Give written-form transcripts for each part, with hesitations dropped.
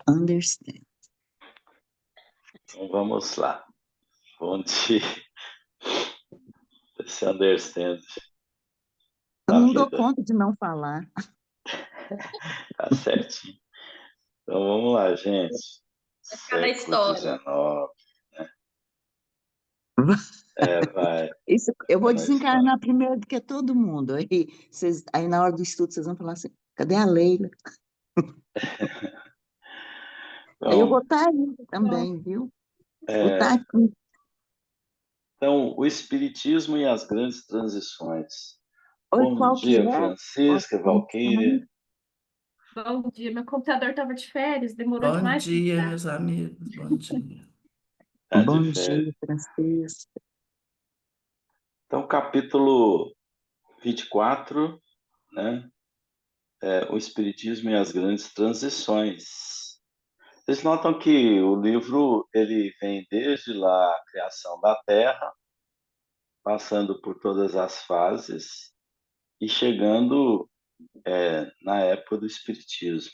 Understand. Então vamos lá. Bom dia. Esse understand Eu na não dou vida conta de não falar. tá certinho. Então vamos lá, gente. Cada Século história. XIX. Vai. Isso, eu vou Uma história. desencarnar primeiro do que todo mundo. Aí na hora do estudo vocês vão falar assim, cadê a Leila? Aí eu vou Então, estar aí também, viu? Vou é, estar aqui. então, o Espiritismo e as grandes transições. Oi, Bom qual que dia, é? Francisca, Valquíria. Bom dia, meu computador estava de férias, demorou Bom demais. dia, meus amigos. Bom dia. Tá de Bom férias. dia, Francisca. Então, capítulo 24, né? O Espiritismo e as grandes transições. Vocês notam que o livro ele vem desde lá a criação da Terra, passando por todas as fases e chegando na época do Espiritismo,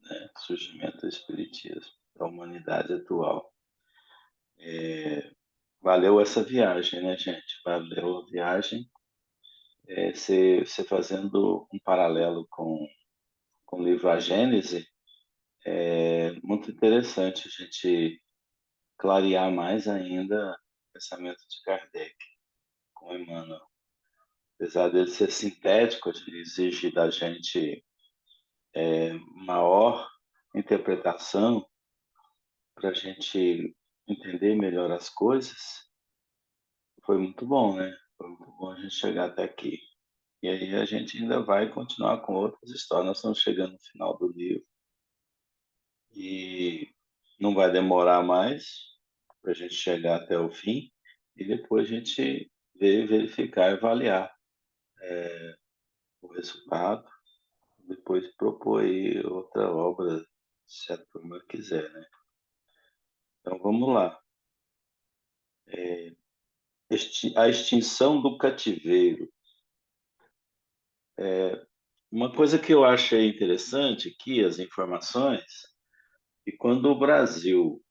né? Surgimento do Espiritismo, da humanidade atual. Valeu essa viagem, né, gente? Valeu a viagem. Você fazendo um paralelo com o livro A Gênese, é muito interessante a gente clarear mais ainda o pensamento de Kardec com Emmanuel. Apesar dele ser sintético, ele exige da gente maior interpretação para a gente entender melhor as coisas. Foi muito bom, né? Foi muito bom a gente chegar até aqui. E aí a gente ainda vai continuar com outras histórias. Nós estamos chegando no final do livro e não vai demorar mais para a gente chegar até o fim e depois a gente ver, verificar, avaliar o resultado, depois propor aí outra obra, se a turma quiser, né? Então vamos lá. A extinção do cativeiro. Uma coisa que eu achei interessante aqui, as informações, que quando o Brasil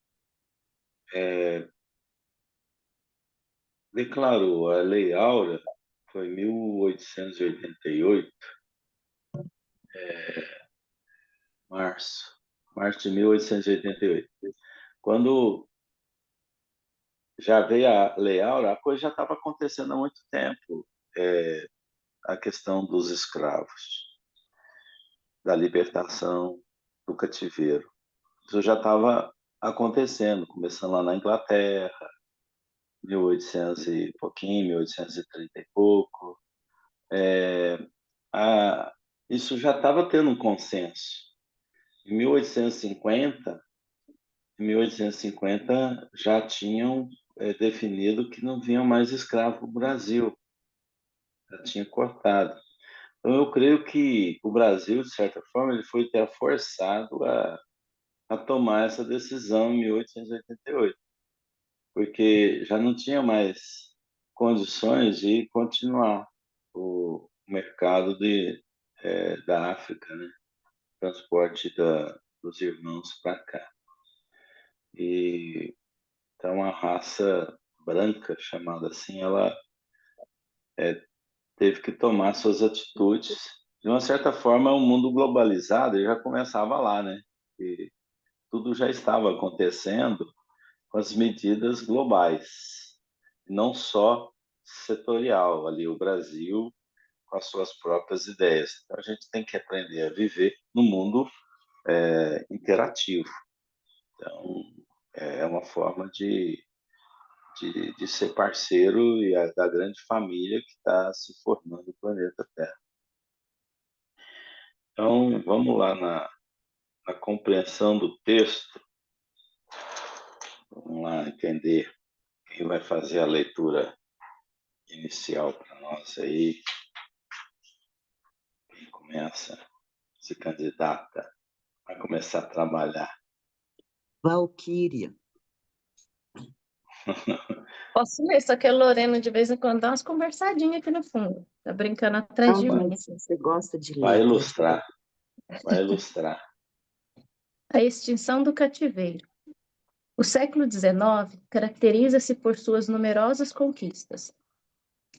declarou a Lei Áurea, foi em 1888, março de 1888. Quando já veio a Lei Áurea, a coisa já estava acontecendo há muito tempo, a questão dos escravos, da libertação do cativeiro. Isso já estava acontecendo, começando lá na Inglaterra, 1800 e pouquinho, 1830 e pouco. A, isso já estava tendo um consenso. Em 1850, já tinham definido que não vinham mais escravos para o Brasil, já tinha cortado. Então eu creio que o Brasil, de certa forma, ele foi até forçado a tomar essa decisão em 1888, porque já não tinha mais condições de continuar o mercado da África, né? Transporte dos irmãos para cá. E então a raça branca, chamada assim, ela teve que tomar suas atitudes. De uma certa forma, o mundo globalizado já começava lá, né? E tudo já estava acontecendo com as medidas globais, não só setorial, ali o Brasil com as suas próprias ideias. Então a gente tem que aprender a viver no mundo interativo. Então é uma forma de ser parceiro da grande família que está se formando no planeta Terra. Então vamos lá na compreensão do texto. Vamos lá entender quem vai fazer a leitura inicial para nós aí. Quem começa, se candidata, vai começar a trabalhar. Valquíria. Posso ler, só que a Lorena de vez em quando dá umas conversadinhas aqui no fundo. Tá brincando atrás de mim. Mas você gosta de Vai ler. ilustrar, vai ilustrar. A extinção do cativeiro. O século XIX caracteriza-se por suas numerosas conquistas,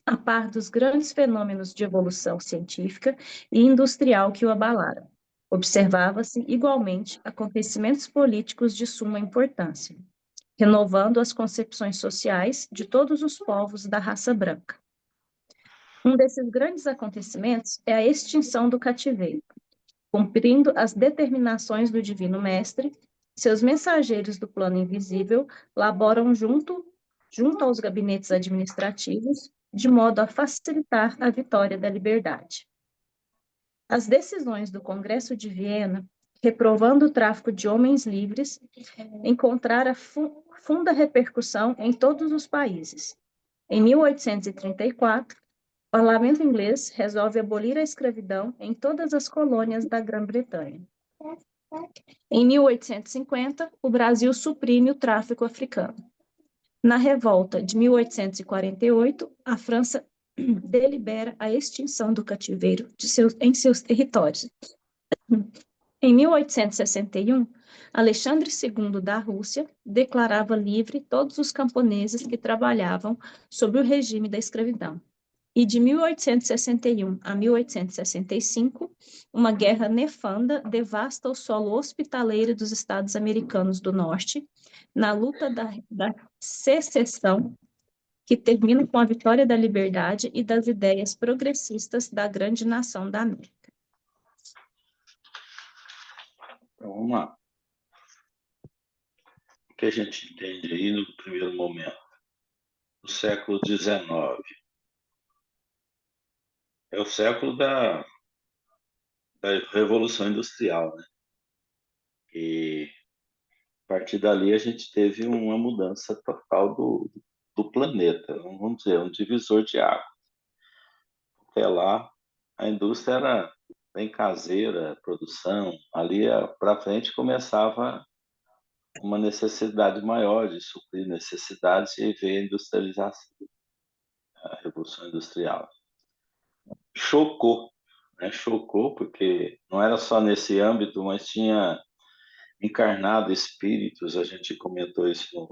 a par dos grandes fenômenos de evolução científica e industrial que o abalaram. Observava-se, igualmente, acontecimentos políticos de suma importância, renovando as concepções sociais de todos os povos da raça branca. Um desses grandes acontecimentos é a extinção do cativeiro. Cumprindo as determinações do Divino Mestre, seus mensageiros do plano invisível laboram junto aos gabinetes administrativos, de modo a facilitar a vitória da liberdade. As decisões do Congresso de Viena, reprovando o tráfico de homens livres, encontraram funda repercussão em todos os países. Em 1834, o parlamento inglês resolve abolir a escravidão em todas as colônias da Grã-Bretanha. Em 1850, o Brasil suprime o tráfico africano. Na revolta de 1848, a França delibera a extinção do cativeiro em seus territórios. Em 1861, Alexandre II da Rússia declarava livre todos os camponeses que trabalhavam sob o regime da escravidão. E de 1861 a 1865, uma guerra nefanda devasta o solo hospitaleiro dos Estados Americanos do Norte, na luta da secessão, que termina com a vitória da liberdade e das ideias progressistas da grande nação da América. Então, vamos lá. O que a gente entende aí no primeiro momento? O século XIX é o século da Revolução Industrial, né? E a partir dali a gente teve uma mudança total do planeta, vamos dizer, um divisor de água. Até lá, a indústria era bem caseira, a produção, ali para frente começava uma necessidade maior de suprir necessidades e veio a industrialização, a Revolução Industrial. Chocou, né? Chocou porque não era só nesse âmbito, mas tinha encarnado espíritos, a gente comentou isso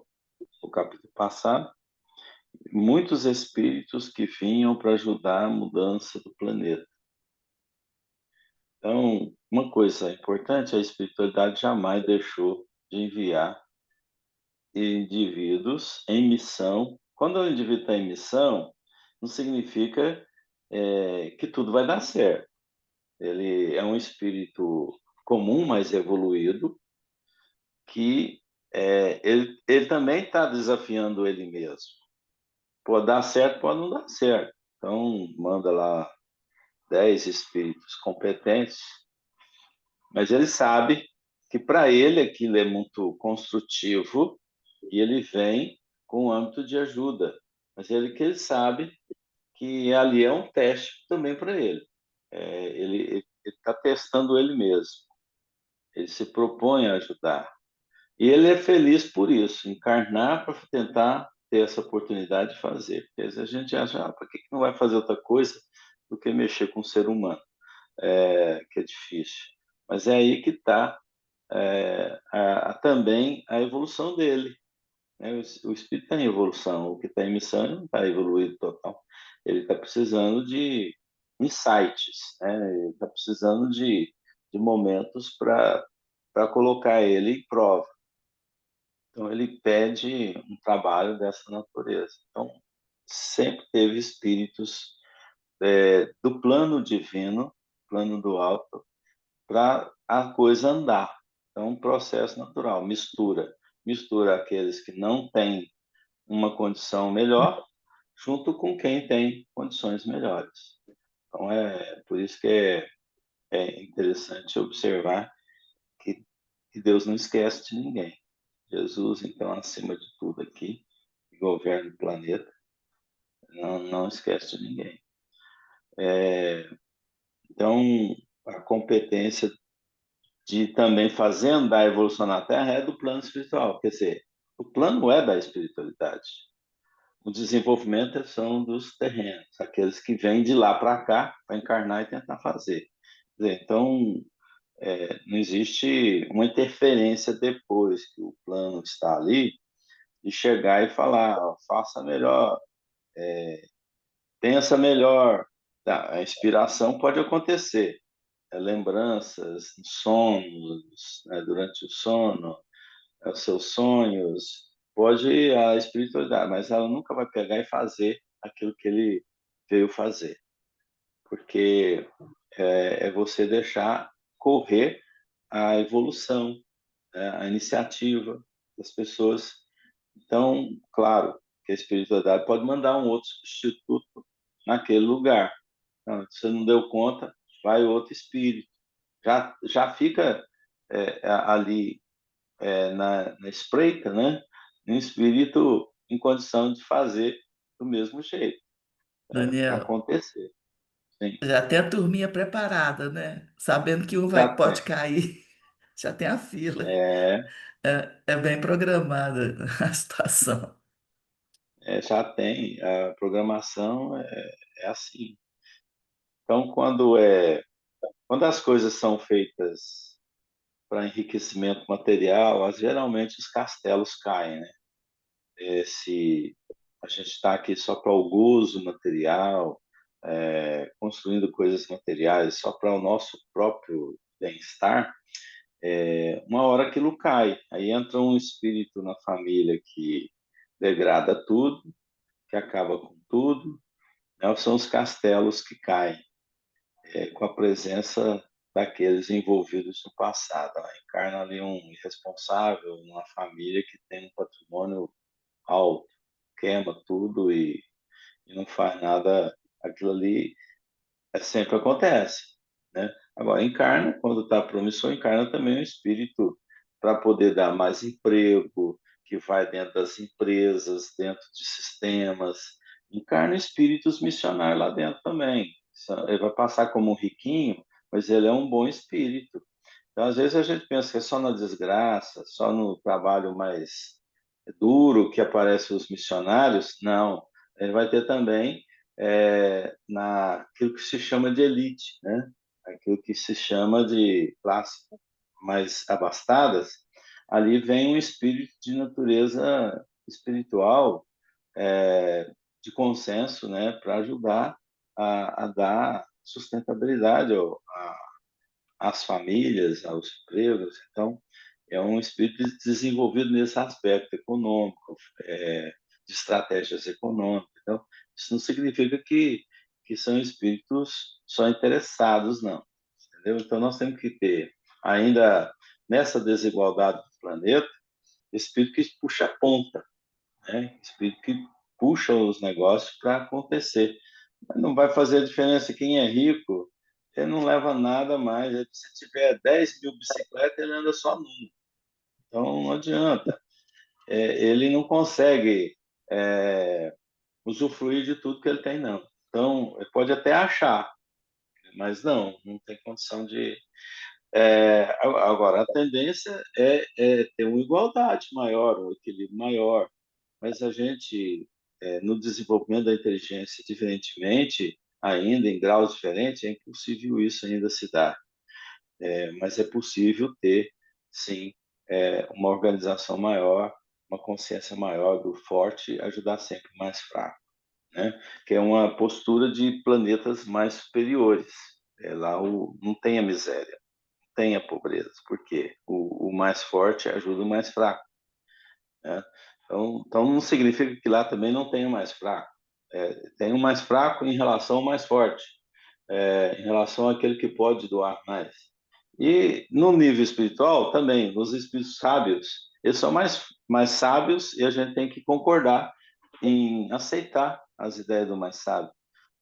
no capítulo passado, muitos espíritos que vinham para ajudar a mudança do planeta. Então, uma coisa importante, a espiritualidade jamais deixou de enviar indivíduos em missão. Quando o indivíduo está em missão, não significa que tudo vai dar certo. Ele é um espírito comum, mas evoluído, que ele também está desafiando ele mesmo. Pode dar certo, pode não dar certo. Então, manda lá 10 espíritos competentes, mas ele sabe que para ele aquilo é muito construtivo e ele vem com o âmbito de ajuda. Mas ele sabe que ali é um teste também para ele. Ele está testando ele mesmo. Ele se propõe a ajudar. E ele é feliz por isso, encarnar para tentar ter essa oportunidade de fazer. Porque às vezes a gente acha, por que não vai fazer outra coisa do que mexer com o ser humano? Que é difícil. Mas é aí que está também a evolução dele. Né? O espírito está em evolução, o que está em missão não está evoluído total. Ele está precisando de insights, né? Ele está precisando de momentos para colocar ele em prova. Então, ele pede um trabalho dessa natureza. Então, sempre teve espíritos do plano divino, plano do alto, para a coisa andar. Então, um processo natural, mistura aqueles que não têm uma condição melhor, junto com quem tem condições melhores. Então, por isso que é interessante observar que Deus não esquece de ninguém. Jesus, então, acima de tudo aqui, que governa o planeta, não esquece de ninguém. Então, a competência de também fazer andar a evolução na Terra é do plano espiritual. Quer dizer, o plano é da espiritualidade. O desenvolvimento são dos terrenos, aqueles que vêm de lá para cá para encarnar e tentar fazer. Quer dizer, então, não existe uma interferência depois que o plano está ali, de chegar e falar, ó, faça melhor, pensa melhor. Tá, a inspiração pode acontecer, lembranças, sonhos, né, durante o sono, os seus sonhos, pode a espiritualidade, mas ela nunca vai pegar e fazer aquilo que ele veio fazer, porque é você deixar correr a evolução, né, a iniciativa das pessoas. Então, claro, que a espiritualidade pode mandar um outro substituto naquele lugar. Então, se você não deu conta, vai outro espírito. Já fica ali na espreita, né? Um espírito em condição de fazer do mesmo jeito, para Daniel, acontecer. Sim, já tem a turminha preparada, né? Sabendo que um já pode tem. cair, já tem a fila. É, É bem programada a situação. já tem. A programação é assim. Então, quando as coisas são feitas para enriquecimento material, geralmente os castelos caem, né? Se a gente está aqui só para o gozo material, construindo coisas materiais só para o nosso próprio bem-estar, uma hora aquilo cai. Aí entra um espírito na família que degrada tudo, que acaba com tudo, né? São os castelos que caem, com a presença daqueles envolvidos no passado, né? Encarna ali um irresponsável, uma família que tem um patrimônio alto, queima tudo e não faz nada. Aquilo ali sempre acontece, né? Agora, encarna, quando está promissor, encarna também um espírito para poder dar mais emprego, que vai dentro das empresas, dentro de sistemas. Encarna espíritos missionários lá dentro também. Ele vai passar como um riquinho, mas ele é um bom espírito. Então, às vezes a gente pensa que é só na desgraça, só no trabalho mais duro que aparecem os missionários. Não, ele vai ter também naquilo que se chama de elite, né? Aquilo que se chama de classe mais abastadas. Ali vem um espírito de natureza espiritual, de consenso, né, para ajudar a dar sustentabilidade às famílias, aos empregos. Então, é um espírito desenvolvido nesse aspecto econômico, de estratégias econômicas. Então, isso não significa que são espíritos só interessados, não. Entendeu? Então, nós temos que ter, ainda nessa desigualdade do planeta, espírito que puxa a ponta, né? Espírito que puxa os negócios para acontecer. Mas não vai fazer diferença quem é rico, ele não leva nada mais. Se tiver 10 mil bicicletas, ele anda só numa. Então, não adianta. Ele não consegue usufruir de tudo que ele tem, não. Então, ele pode até achar, mas não tem condição de. Agora, a tendência é ter uma igualdade maior, um equilíbrio maior, mas a gente, no desenvolvimento da inteligência, diferentemente, ainda em graus diferentes, é impossível isso ainda se dar. Mas é possível ter, sim, uma organização maior, uma consciência maior do forte, ajudar sempre o mais fraco, né? Que é uma postura de planetas mais superiores. Lá não tem a miséria, não tem a pobreza, porque o mais forte ajuda o mais fraco, né? Então não significa que lá também não tem o mais fraco. Tem o mais fraco em relação ao mais forte, em relação àquele que pode doar mais. E no nível espiritual também, os espíritos sábios, eles são mais sábios e a gente tem que concordar em aceitar as ideias do mais sábio,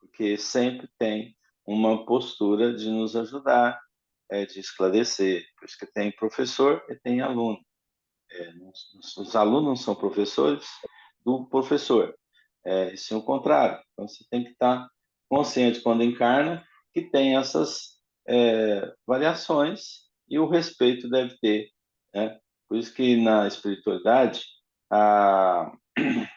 porque sempre tem uma postura de nos ajudar, de esclarecer. Por isso que tem professor e tem aluno. Os alunos não são professores do professor, e sim o contrário. Então você tem que estar consciente quando encarna que tem essas variações e o respeito deve ter, né? Por isso que na espiritualidade a,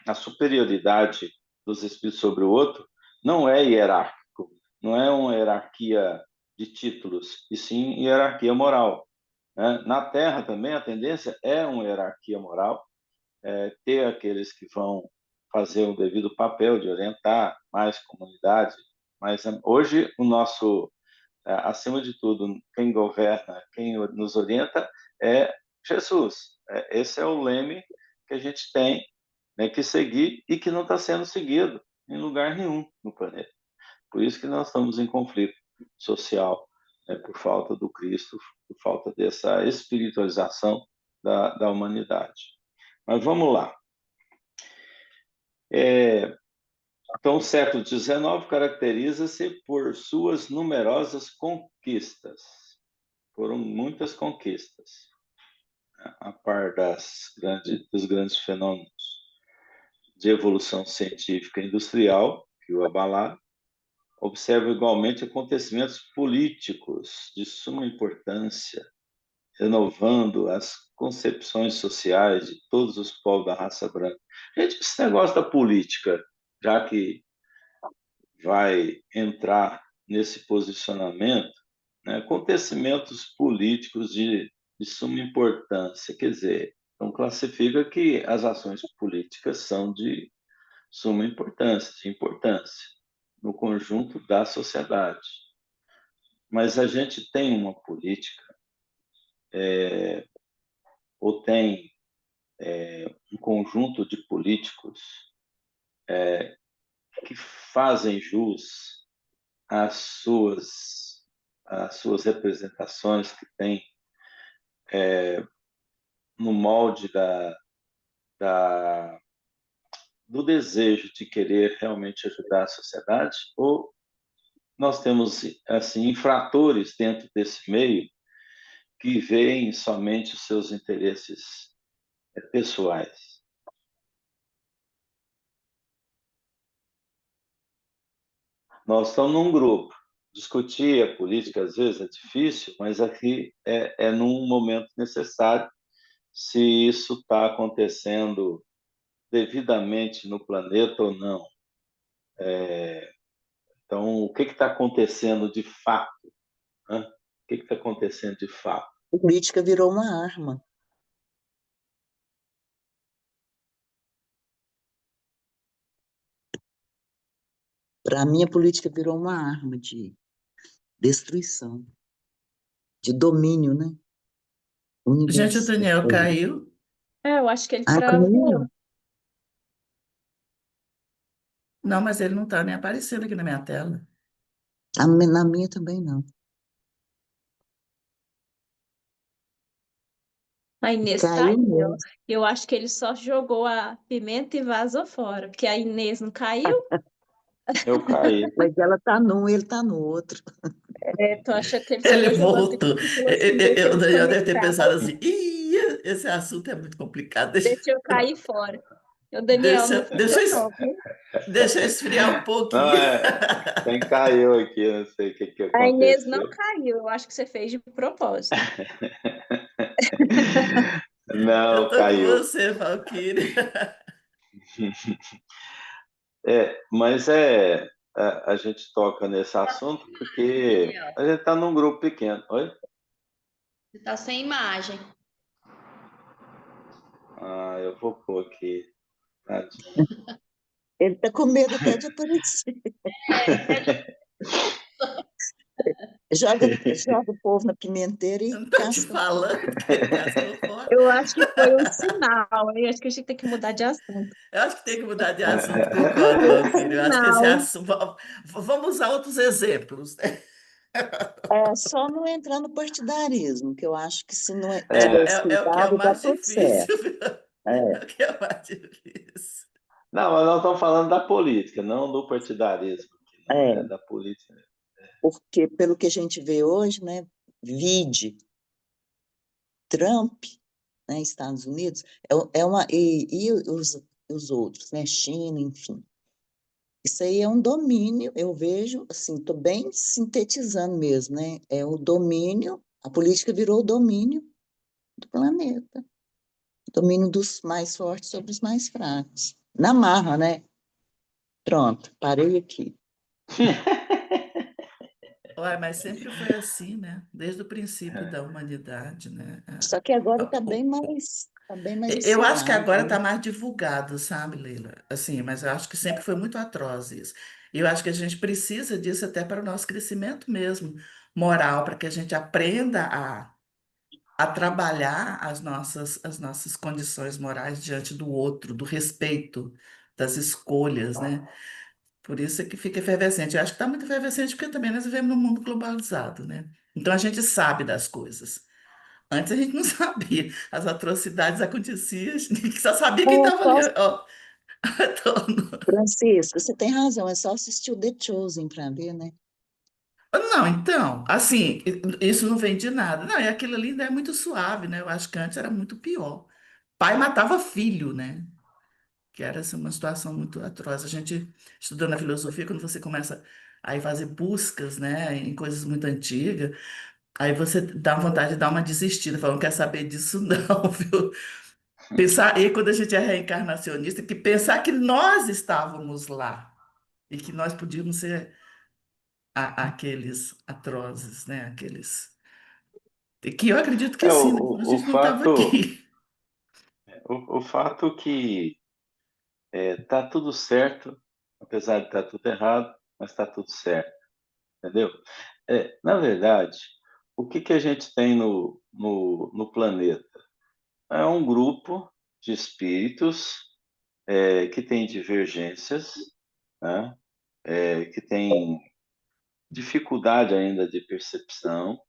a superioridade dos espíritos sobre o outro não é hierárquico, não é uma hierarquia de títulos, e sim hierarquia moral, né? Na Terra também a tendência é uma hierarquia moral, ter aqueles que vão fazer o devido papel de orientar mais comunidade, mas hoje o nosso, acima de tudo, quem governa, quem nos orienta é Jesus. Esse é o leme que a gente tem, né, que seguir e que não está sendo seguido em lugar nenhum no planeta. Por isso que nós estamos em conflito social, né, por falta do Cristo, por falta dessa espiritualização da humanidade. Mas vamos lá. Então, o século XIX caracteriza-se por suas numerosas conquistas. Foram muitas conquistas, a par dos grandes fenômenos de evolução científica e industrial que o abalaram. Observa igualmente acontecimentos políticos de suma importância, renovando as concepções sociais de todos os povos da raça branca. Gente, esse negócio da política, já que vai entrar nesse posicionamento, né, acontecimentos políticos de suma importância, quer dizer, então classifica que as ações políticas são de suma importância, no conjunto da sociedade. Mas a gente tem uma política, ou tem um conjunto de políticos que fazem jus às suas representações que tem no molde do desejo de querer realmente ajudar a sociedade, ou nós temos assim infratores dentro desse meio que veem somente os seus interesses pessoais. Nós estamos num grupo. Discutir a política às vezes é difícil, mas aqui é num momento necessário, se isso está acontecendo devidamente no planeta ou não. Então, o que está acontecendo de fato? Né? O que está acontecendo de fato? A política virou uma arma. Para mim, a política virou uma arma de destruição, de domínio, né? Gente, o Daniel caiu. Eu acho que ele Ah, travou. comigo? Não, mas ele não está nem aparecendo aqui na minha tela. Na minha também não. A Inês Caiu caiu. mesmo. Eu acho que ele só jogou a pimenta e vazou fora, porque a Inês não caiu. Eu caí. Mas ela está num, ele está no outro. Tô achando que ele só Ele ia jogando voltou. pimenta e falou assim, deixa O eu Daniel deve ter desconectar, pensado assim: Ih, esse assunto é muito complicado. deixa eu cair fora. O Daniel não Deixa, deixa, funcionou, viu? deixa eu esfriar um Não, pouquinho. quem caiu aqui, não sei o que A Inês não aconteceu. caiu, eu acho que você fez de propósito. Eu Não, tô com caiu. você, Valquíria. Mas a gente toca nesse assunto porque a gente está num grupo pequeno. Oi? Você está sem imagem. Eu vou pôr aqui. Tadinho. Ele está com medo até de aparecer. Joga o povo na pimenteira Eu e não tô te casca fora. falando que ele cascou fora. Eu acho que foi um sinal, hein? Acho que a gente tem que mudar de assunto. Eu acho que tem que mudar de assunto, concordo, Foi um Valquíria. Eu acho que esse sinal. assunto. Vamos usar outros exemplos, né? Só não entrar no partidarismo, que eu acho que se não tiver esse É o que é o cuidado, dá mais tudo difícil, certo. viu? É É, o que é o mais difícil. Não, mas nós estamos falando da política, não do partidarismo. Não é é, da política. porque pelo que a gente vê hoje, né, vide Trump, né, Estados Unidos, e os outros, né, China, enfim. Isso aí é um domínio, eu vejo, assim, estou bem sintetizando mesmo, né? É o domínio, a política virou o domínio do planeta, o domínio dos mais fortes sobre os mais fracos. Na marra, né? Pronto, parei aqui. Ué, mas sempre foi assim, né? Desde o princípio da humanidade, né? Só que agora está O- bem mais Eu acho que acirrado, agora está né? mais divulgado, sabe, Leila? Assim, mas eu acho que sempre foi muito atroz isso. E eu acho que a gente precisa disso até para o nosso crescimento mesmo, moral, para que a gente aprenda a trabalhar as nossas condições morais diante do outro, do respeito, das escolhas, né? Por isso é que fica efervescente. Eu acho que está muito efervescente porque também nós vivemos num mundo globalizado, né? Então a gente sabe das coisas. Antes a gente não sabia. As atrocidades aconteciam, a gente só sabia É quem estava ali, só, ó. Francisco, você tem razão, é só assistir o The Chosen para ver, né? Não, então, assim, isso não vem de nada. Não, e aquilo ali ainda é muito suave, né? Eu acho que antes era muito pior. Pai matava filho, né? Que era assim, uma situação muito atroz. A gente, estudando a filosofia, quando você começa a ir fazer buscas, né, em coisas muito antigas, aí você dá vontade de dar uma desistida, falando, não quer saber disso não, viu? Pensar, e quando a gente é reencarnacionista, que pensar que nós estávamos lá e que nós podíamos ser aqueles atrozes, né, aqueles... Que eu acredito que É, sim, né? Senão a o gente não estava fato, aqui. o fato que tá tudo certo, apesar de estar tudo errado, mas está tudo certo, entendeu? Na verdade, o que que a gente tem no planeta? É um grupo de espíritos que tem divergências, né? Que tem dificuldade ainda de percepção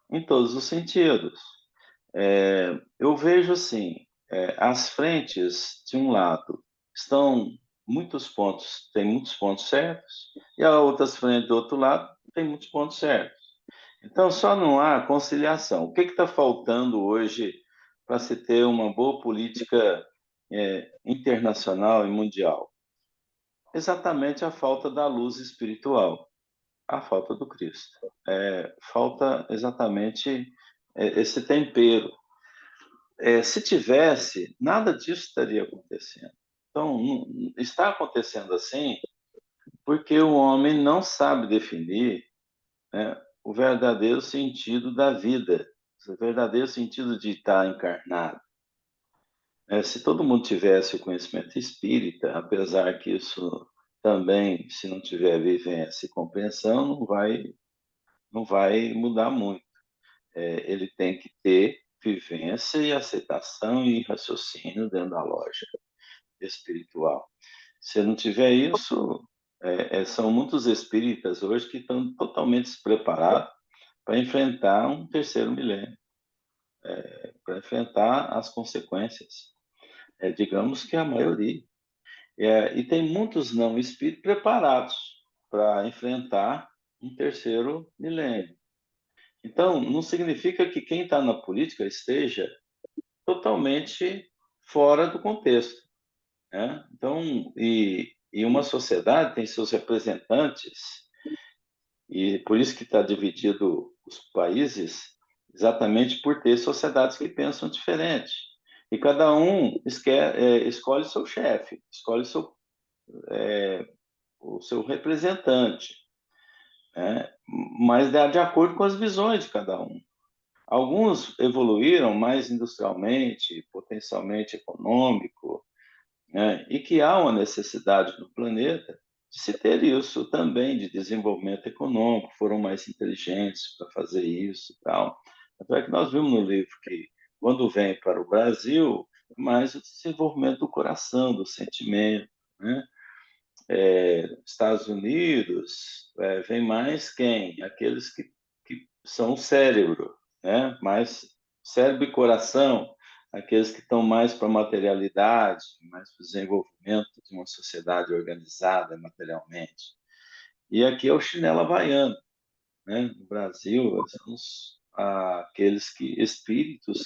em todos os sentidos. Eu vejo assim, as frentes, de um lado, estão tem muitos pontos certos, e as outras frentes do outro lado tem muitos pontos certos. Então, só não há conciliação. O que está faltando hoje para se ter uma boa política internacional e mundial? Exatamente a falta da luz espiritual, a falta do Cristo. Falta exatamente esse tempero. Se tivesse, nada disso estaria acontecendo. Então, está acontecendo assim porque o homem não sabe definir, né, o verdadeiro sentido da vida, o verdadeiro sentido de estar encarnado. Se todo mundo tivesse o conhecimento espírita, apesar que isso também, se não tiver vivência e compreensão, não vai mudar muito. Ele tem que ter vivência e aceitação e raciocínio dentro da lógica espiritual. Se não tiver isso, são muitos espíritas hoje que estão totalmente despreparados para enfrentar um terceiro milênio, para enfrentar as consequências. Digamos que a maioria. E tem muitos não espíritos preparados para enfrentar um terceiro milênio. Então, não significa que quem está na política esteja totalmente fora do contexto, né? Então, e uma sociedade tem seus representantes, e por isso que está dividido os países, exatamente por ter sociedades que pensam diferente. E cada um escolhe seu chefe, escolhe o seu representante, né? Mas de acordo com as visões de cada um. Alguns evoluíram mais industrialmente, potencialmente econômico, né? E que há uma necessidade no planeta de se ter isso também, de desenvolvimento econômico, foram mais inteligentes para fazer isso e tal. Até que nós vimos no livro que, quando vem para o Brasil, mais o desenvolvimento do coração, do sentimento, né? Estados Unidos, vem mais quem? Aqueles que são o cérebro, né? Mais cérebro e coração, aqueles que estão mais para a materialidade, mais para o desenvolvimento de uma sociedade organizada materialmente. E aqui é o chinelo havaiano, né? No Brasil, são aqueles espíritos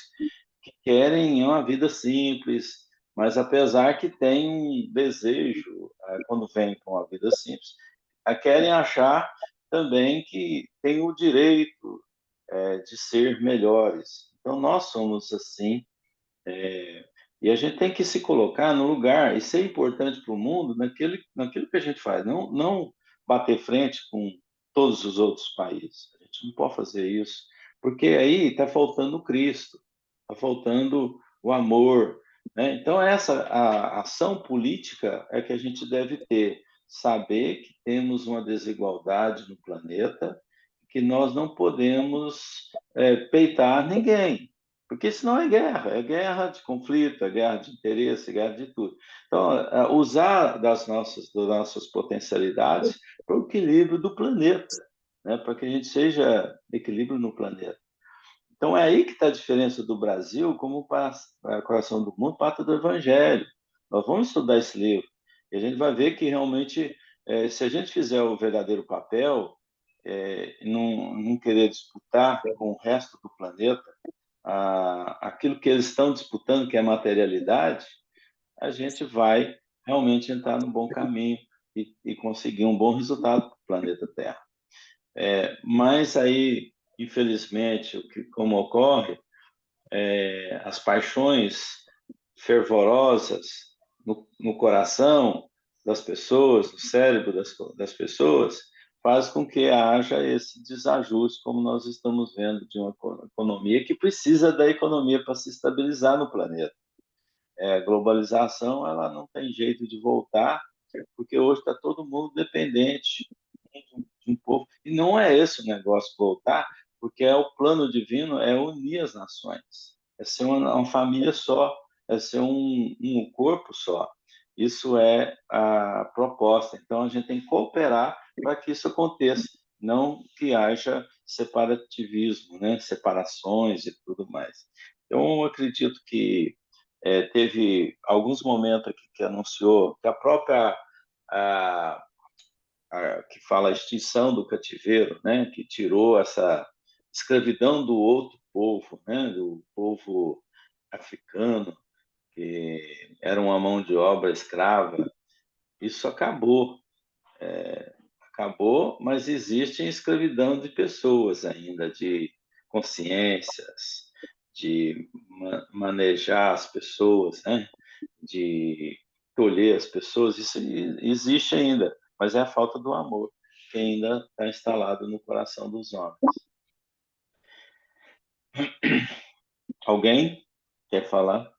que querem uma vida simples, mas apesar que tem um desejo, quando vem com uma vida simples, querem achar também que tem o direito de ser melhores. Então, nós somos assim, e a gente tem que se colocar no lugar e ser importante para o mundo naquilo que a gente faz, não bater frente com todos os outros países. A gente não pode fazer isso, porque aí está faltando o Cristo, está faltando o amor, né? Então, essa a ação política é que a gente deve ter, saber que temos uma desigualdade no planeta, que nós não podemos peitar ninguém, porque senão é guerra de conflito, é guerra de interesse, é guerra de tudo. Então, usar das nossas potencialidades para o equilíbrio do planeta, né? Para que a gente seja equilíbrio no planeta. Então, é aí que está a diferença do Brasil como coração do mundo, pátria do Evangelho. Nós vamos estudar esse livro e a gente vai ver que realmente, se a gente fizer o verdadeiro papel, não querer disputar com o resto do planeta aquilo que eles estão disputando, que é a materialidade, a gente vai realmente entrar no bom caminho e conseguir um bom resultado para o planeta Terra. Mas aí, infelizmente, como ocorre, as paixões fervorosas no coração das pessoas, no cérebro das pessoas, faz com que haja esse desajuste, como nós estamos vendo, de uma economia que precisa da economia para se estabilizar no planeta. A globalização, ela não tem jeito de voltar, porque hoje está todo mundo dependente de um povo. E não é esse o negócio voltar, porque o plano divino é unir as nações, é ser uma família só, é ser um corpo só. Isso é a proposta. Então, a gente tem que cooperar para que isso aconteça, não que haja separativismo, né? Separações e tudo mais. Então, eu acredito que teve alguns momentos aqui que anunciou que a própria que fala a extinção do cativeiro, né, que tirou essa escravidão do outro povo, né, do povo africano, que era uma mão de obra escrava. Isso acabou, mas existe escravidão de pessoas ainda, de consciências, de manejar as pessoas, né? De tolher as pessoas, isso existe ainda, mas é a falta do amor que ainda está instalado no coração dos homens. Alguém quer falar?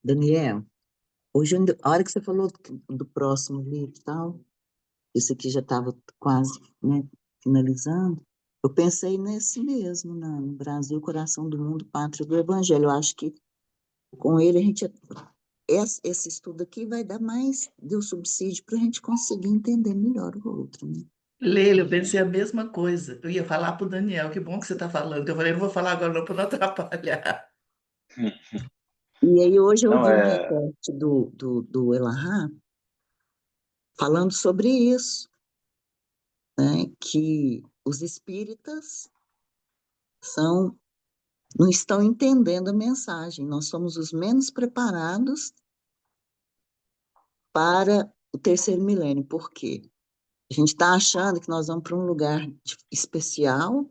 Daniel, hoje, a hora que você falou do próximo livro e tal, esse aqui já estava quase, né, finalizando, eu pensei nesse mesmo, no Brasil, Coração do Mundo, Pátria do Evangelho. Eu acho que com ele esse estudo aqui vai dar mais de um subsídio para a gente conseguir entender melhor o outro, né? Leila, eu pensei a mesma coisa. Eu ia falar para o Daniel, que bom que você está falando. Eu falei, não vou falar agora não para não atrapalhar. E aí hoje eu Não vi um é. reporte do Elahá falando sobre isso, né? Que os espíritas não estão entendendo a mensagem. Nós somos os menos preparados para o terceiro milênio. Por quê? A gente está achando que nós vamos para um lugar especial,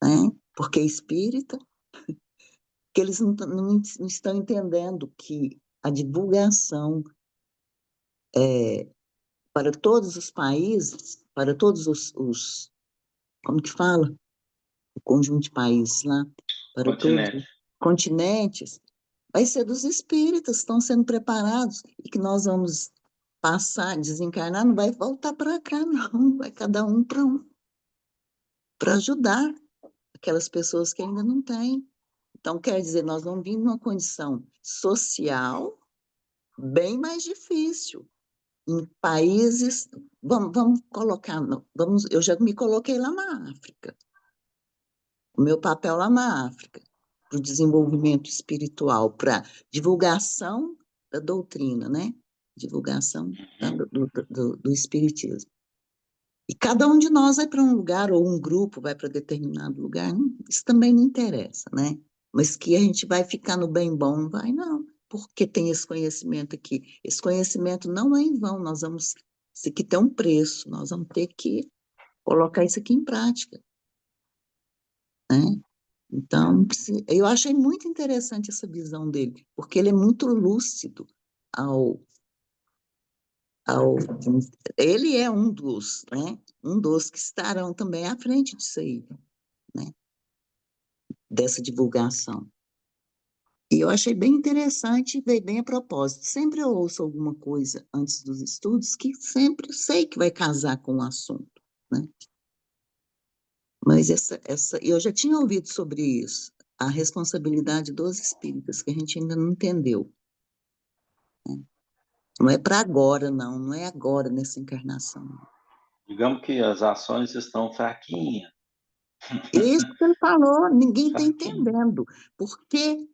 né? Porque é espírita, que eles não estão entendendo que a divulgação para todos os países, para todos como que fala? O conjunto de países lá, para todos os Continente. continentes, vai ser dos espíritas, estão sendo preparados, e que nós vamos passar, desencarnar, não vai voltar para cá, não, vai cada um para ajudar aquelas pessoas que ainda não têm. Então, quer dizer, nós vamos vir numa condição social bem mais difícil. Em países, vamos colocar, eu já me coloquei lá na África, o meu papel lá na África, para o desenvolvimento espiritual, para divulgação da doutrina, né? Divulgação do espiritismo. E cada um de nós vai para um lugar, ou um grupo vai para determinado lugar, isso também não interessa, né? Mas que a gente vai ficar no bem bom, não vai, não. Porque tem esse conhecimento aqui. Esse conhecimento não é em vão, isso aqui tem um preço, nós vamos ter que colocar isso aqui em prática, né? Então, eu achei muito interessante essa visão dele, porque ele é muito lúcido ao ao, ele é um dos, né? Um dos que estarão também à frente disso aí, né? Dessa divulgação. E eu achei bem interessante e veio bem a propósito. Sempre eu ouço alguma coisa antes dos estudos que sempre sei que vai casar com o assunto, né? Mas eu já tinha ouvido sobre isso, a responsabilidade dos espíritas, que a gente ainda não entendeu, né? Não é para agora, não, não é agora nessa encarnação. Digamos que as ações estão fraquinhas, Isso que ele falou, ninguém está fraquinhas. entendendo. Por quê?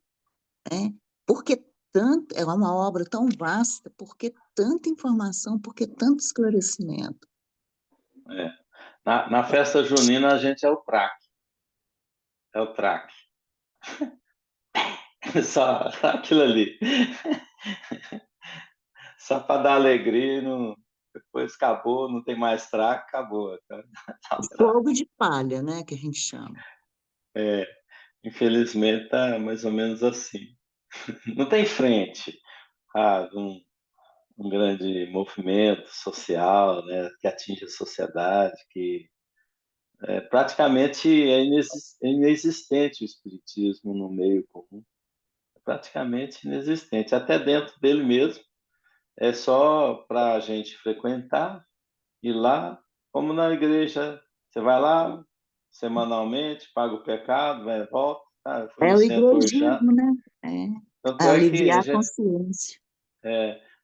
Né? Por que tanto, é uma obra tão vasta, por que tanta informação, por que tanto esclarecimento? É. Na festa junina a gente é o traque, é o traque. Só aquilo ali. Só para dar alegria, não, depois acabou, não tem mais traque, acabou. Tá o traque. Fogo de palha, né, que a gente chama. É, infelizmente tá mais ou menos assim. Não tem frente a um grande movimento social, né, que atinge a sociedade, que praticamente é inexistente o espiritismo no meio comum, é praticamente inexistente, até dentro dele mesmo, é só para a gente frequentar, ir lá, como na igreja, você vai lá semanalmente, paga o pecado, vai e volta, eu fui É no o centro hoje já, igrejismo, né? É, tanto é que aliviar a consciência.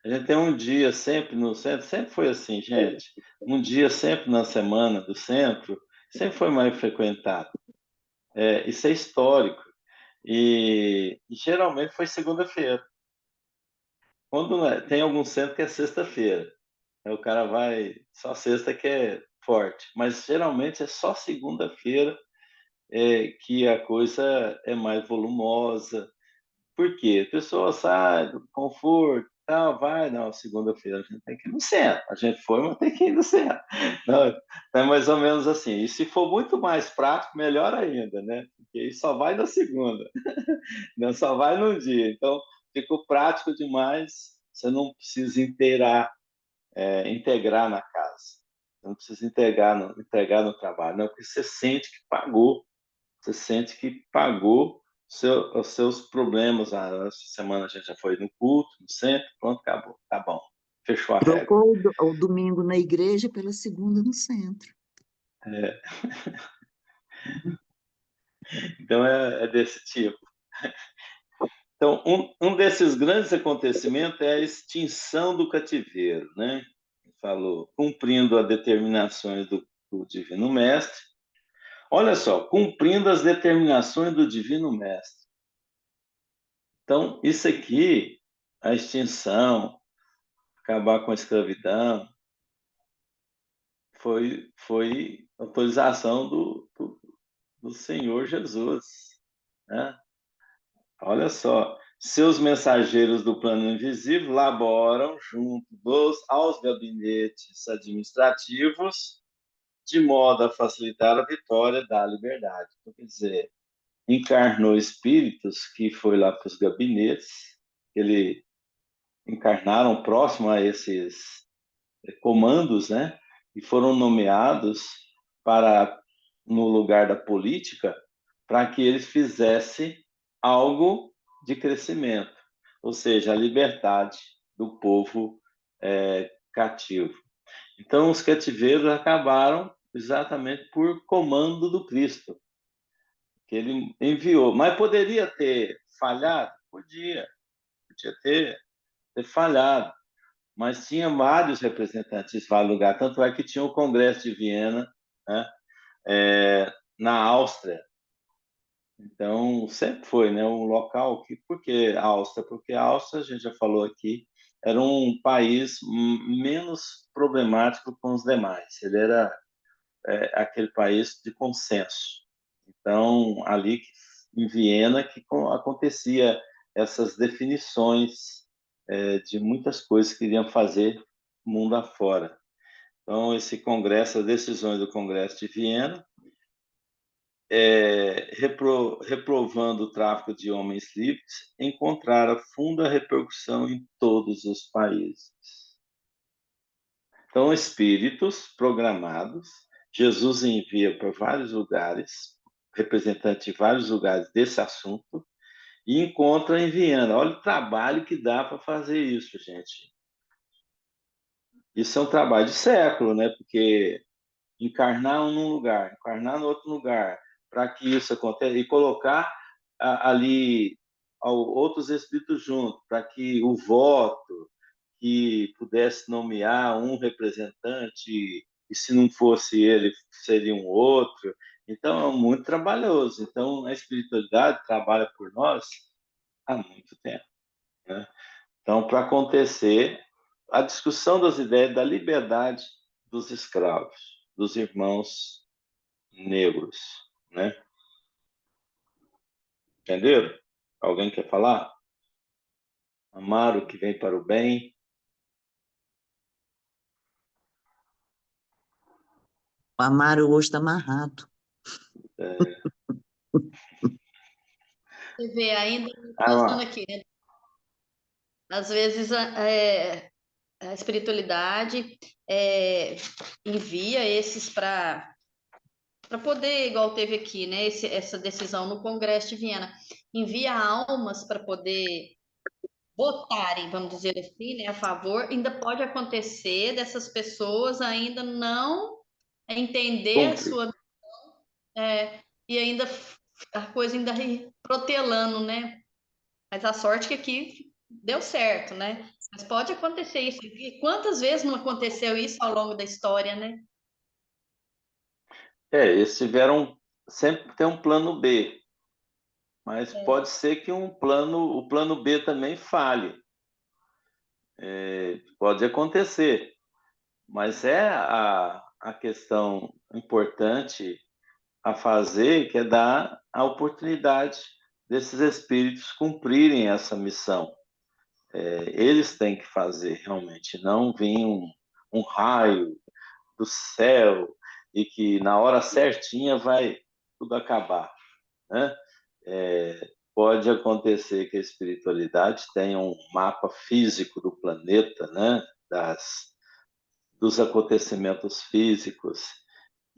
a gente tem um dia sempre no centro, sempre foi assim, gente. Um dia sempre na semana do centro, sempre foi mais frequentado. Isso é histórico. E geralmente foi segunda-feira. Quando tem algum centro que é sexta-feira. Aí o cara vai, só sexta que é forte. Mas geralmente é só segunda-feira que a coisa é mais volumosa. Por quê? A pessoa sai do conforto, tal, vai, não, segunda-feira a gente tem que ir no centro. A gente foi, mas tem que ir no centro. Não, é mais ou menos assim. E se for muito mais prático, melhor ainda, né? Porque aí só vai na segunda, não só vai num dia. Então, ficou prático demais, você não precisa integrar na casa. Não precisa entregar no trabalho, não, porque você sente que pagou. Você sente que pagou os seus problemas. Essa semana a gente já foi no culto, no centro, pronto, acabou. Tá bom. Fechou a régua. Trocou o domingo na igreja pela segunda no centro. É, então é desse tipo. Então, um desses grandes acontecimentos é a extinção do cativeiro, né? Falou, cumprindo as determinações do Divino Mestre. Olha só, cumprindo as determinações do Divino Mestre. Então, isso aqui, a extinção, acabar com a escravidão, foi autorização do Senhor Jesus, né? Olha só, seus mensageiros do plano invisível laboram junto aos gabinetes administrativos de modo a facilitar a vitória da liberdade. Então, quer dizer, encarnou espíritos que foi lá para os gabinetes, ele encarnaram próximo a esses comandos, né? E foram nomeados para no lugar da política para que eles fizessem algo de crescimento, ou seja, a liberdade do povo cativo. Então, os cativeiros acabaram exatamente por comando do Cristo, que ele enviou. Mas poderia ter falhado? Podia ter falhado, mas tinha vários representantes de vários lugares, tanto é que tinha o Congresso de Viena, né, na Áustria. Então, sempre foi, né, um local que... Por que a Áustria? Porque a Áustria, a gente já falou aqui, era um país menos problemático com os demais. Ele era aquele país de consenso. Então, ali em Viena que acontecia essas definições de muitas coisas que iriam fazer mundo afora. Então, esse congresso, as decisões do Congresso de Viena, reprovando o tráfico de homens livres, encontraram funda repercussão em todos os países. Então, espíritos programados, Jesus envia para vários lugares, representantes de vários lugares desse assunto, e encontra enviando. Olha o trabalho que dá para fazer isso, gente. Isso é um trabalho de século, né? Porque encarnar num lugar, encarnar no outro lugar, para que isso aconteça, e colocar ali outros espíritos junto, para que o voto, que pudesse nomear um representante, e se não fosse ele, seria um outro. Então, é muito trabalhoso. Então, a espiritualidade trabalha por nós há muito tempo, né? Então, para acontecer a discussão das ideias da liberdade dos escravos, dos irmãos negros, né? Entenderam? Alguém quer falar? Amar o que vem para o bem. O Amaro hoje está amarrado. Você vê ainda passando Ah, aqui, né? Às vezes a espiritualidade envia esses para poder, igual teve aqui, né? Essa decisão no Congresso de Viena, envia almas para poder votarem, vamos dizer assim, né, a favor. Ainda pode acontecer dessas pessoas ainda não entender a cumpre. sua e ainda a coisa ainda protelando, né? Mas a sorte que aqui deu certo, né? Mas pode acontecer isso. E quantas vezes não aconteceu isso ao longo da história, né? Eles tiveram sempre tem um plano B, mas pode ser que o plano B também falhe. Pode acontecer, mas é a questão importante a fazer, que é dar a oportunidade desses espíritos cumprirem essa missão. Eles têm que fazer realmente, não vir um raio do céu e que na hora certinha vai tudo acabar, né? Pode acontecer que a espiritualidade tenha um mapa físico do planeta, né? Dos acontecimentos físicos,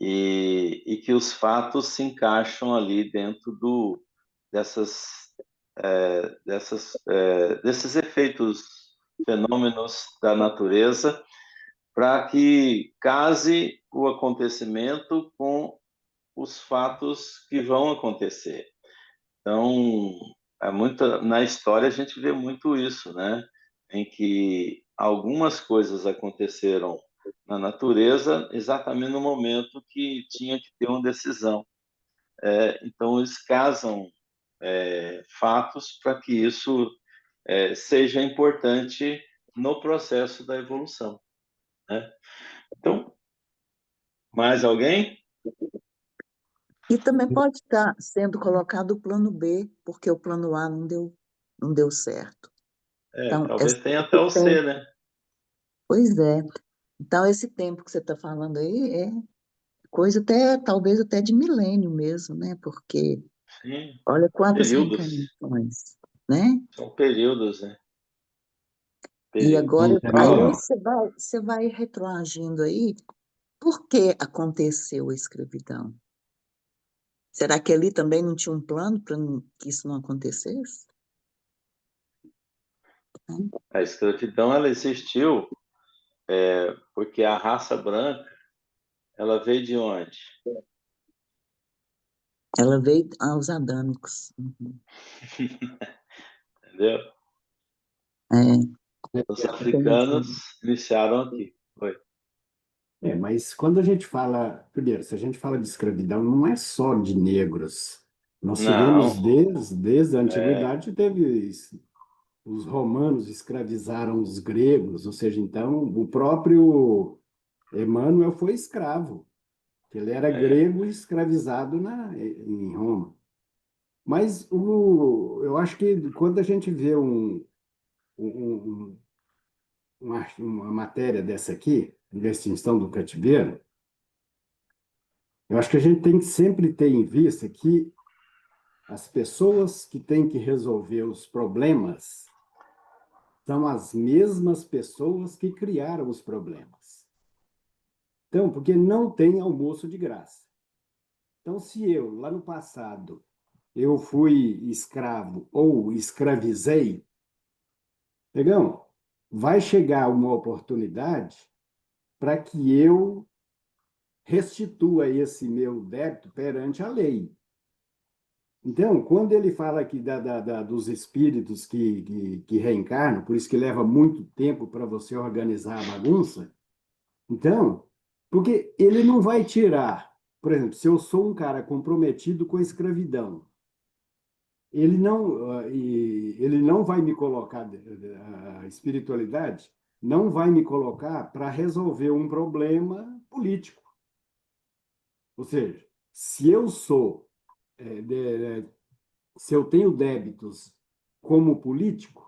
e que os fatos se encaixam ali dentro desses efeitos, fenômenos da natureza, para que case o acontecimento com os fatos que vão acontecer. Então, na história a gente vê muito isso, né? Em que algumas coisas aconteceram na natureza exatamente no momento que tinha que ter uma decisão. Então, eles casam fatos para que isso seja importante no processo da evolução, né? Então, mais alguém? E também pode estar sendo colocado o plano B, porque o plano A não deu certo. Então, Talvez tenha até o C, tempo, né? pois é. Então, esse tempo que você está falando aí é coisa até, talvez até de milênio mesmo, né? Porque Sim, olha quantas períodos. reencarnações, né? São períodos, né? E Períodos. agora, aí Então, você vai retroagindo aí, por que aconteceu a escravidão? Será que ali também não tinha um plano para que isso não acontecesse? A escravidão ela existiu porque a raça branca ela veio de onde? Ela veio aos adâmicos. Uhum. Entendeu? É, Os entendi. africanos iniciaram aqui. Foi. mas quando a gente fala, primeiro, se a gente fala de escravidão, não é só de negros. Nós tivemos Não, desde a é, antiguidade, os romanos escravizaram os gregos, ou seja, então o próprio Emmanuel foi escravo, que ele era é, grego escravizado em Roma. Mas eu acho que quando a gente vê um, uma matéria dessa aqui, de extinção do cativeiro, eu acho que a gente tem que sempre ter em vista que as pessoas que têm que resolver os problemas são as mesmas pessoas que criaram os problemas. Então, porque não tem almoço de graça. Então, se eu, lá no passado, eu fui escravo ou escravizei, negão, vai chegar uma oportunidade para que eu restitua esse meu débito perante a lei. Então, quando ele fala aqui dos espíritos que reencarnam, por isso que leva muito tempo para você organizar a bagunça, então, porque ele não vai tirar, por exemplo, se eu sou um cara comprometido com a escravidão, ele não vai me colocar, a espiritualidade não vai me colocar para resolver um problema político. Ou seja, se eu sou, se eu tenho débitos como político,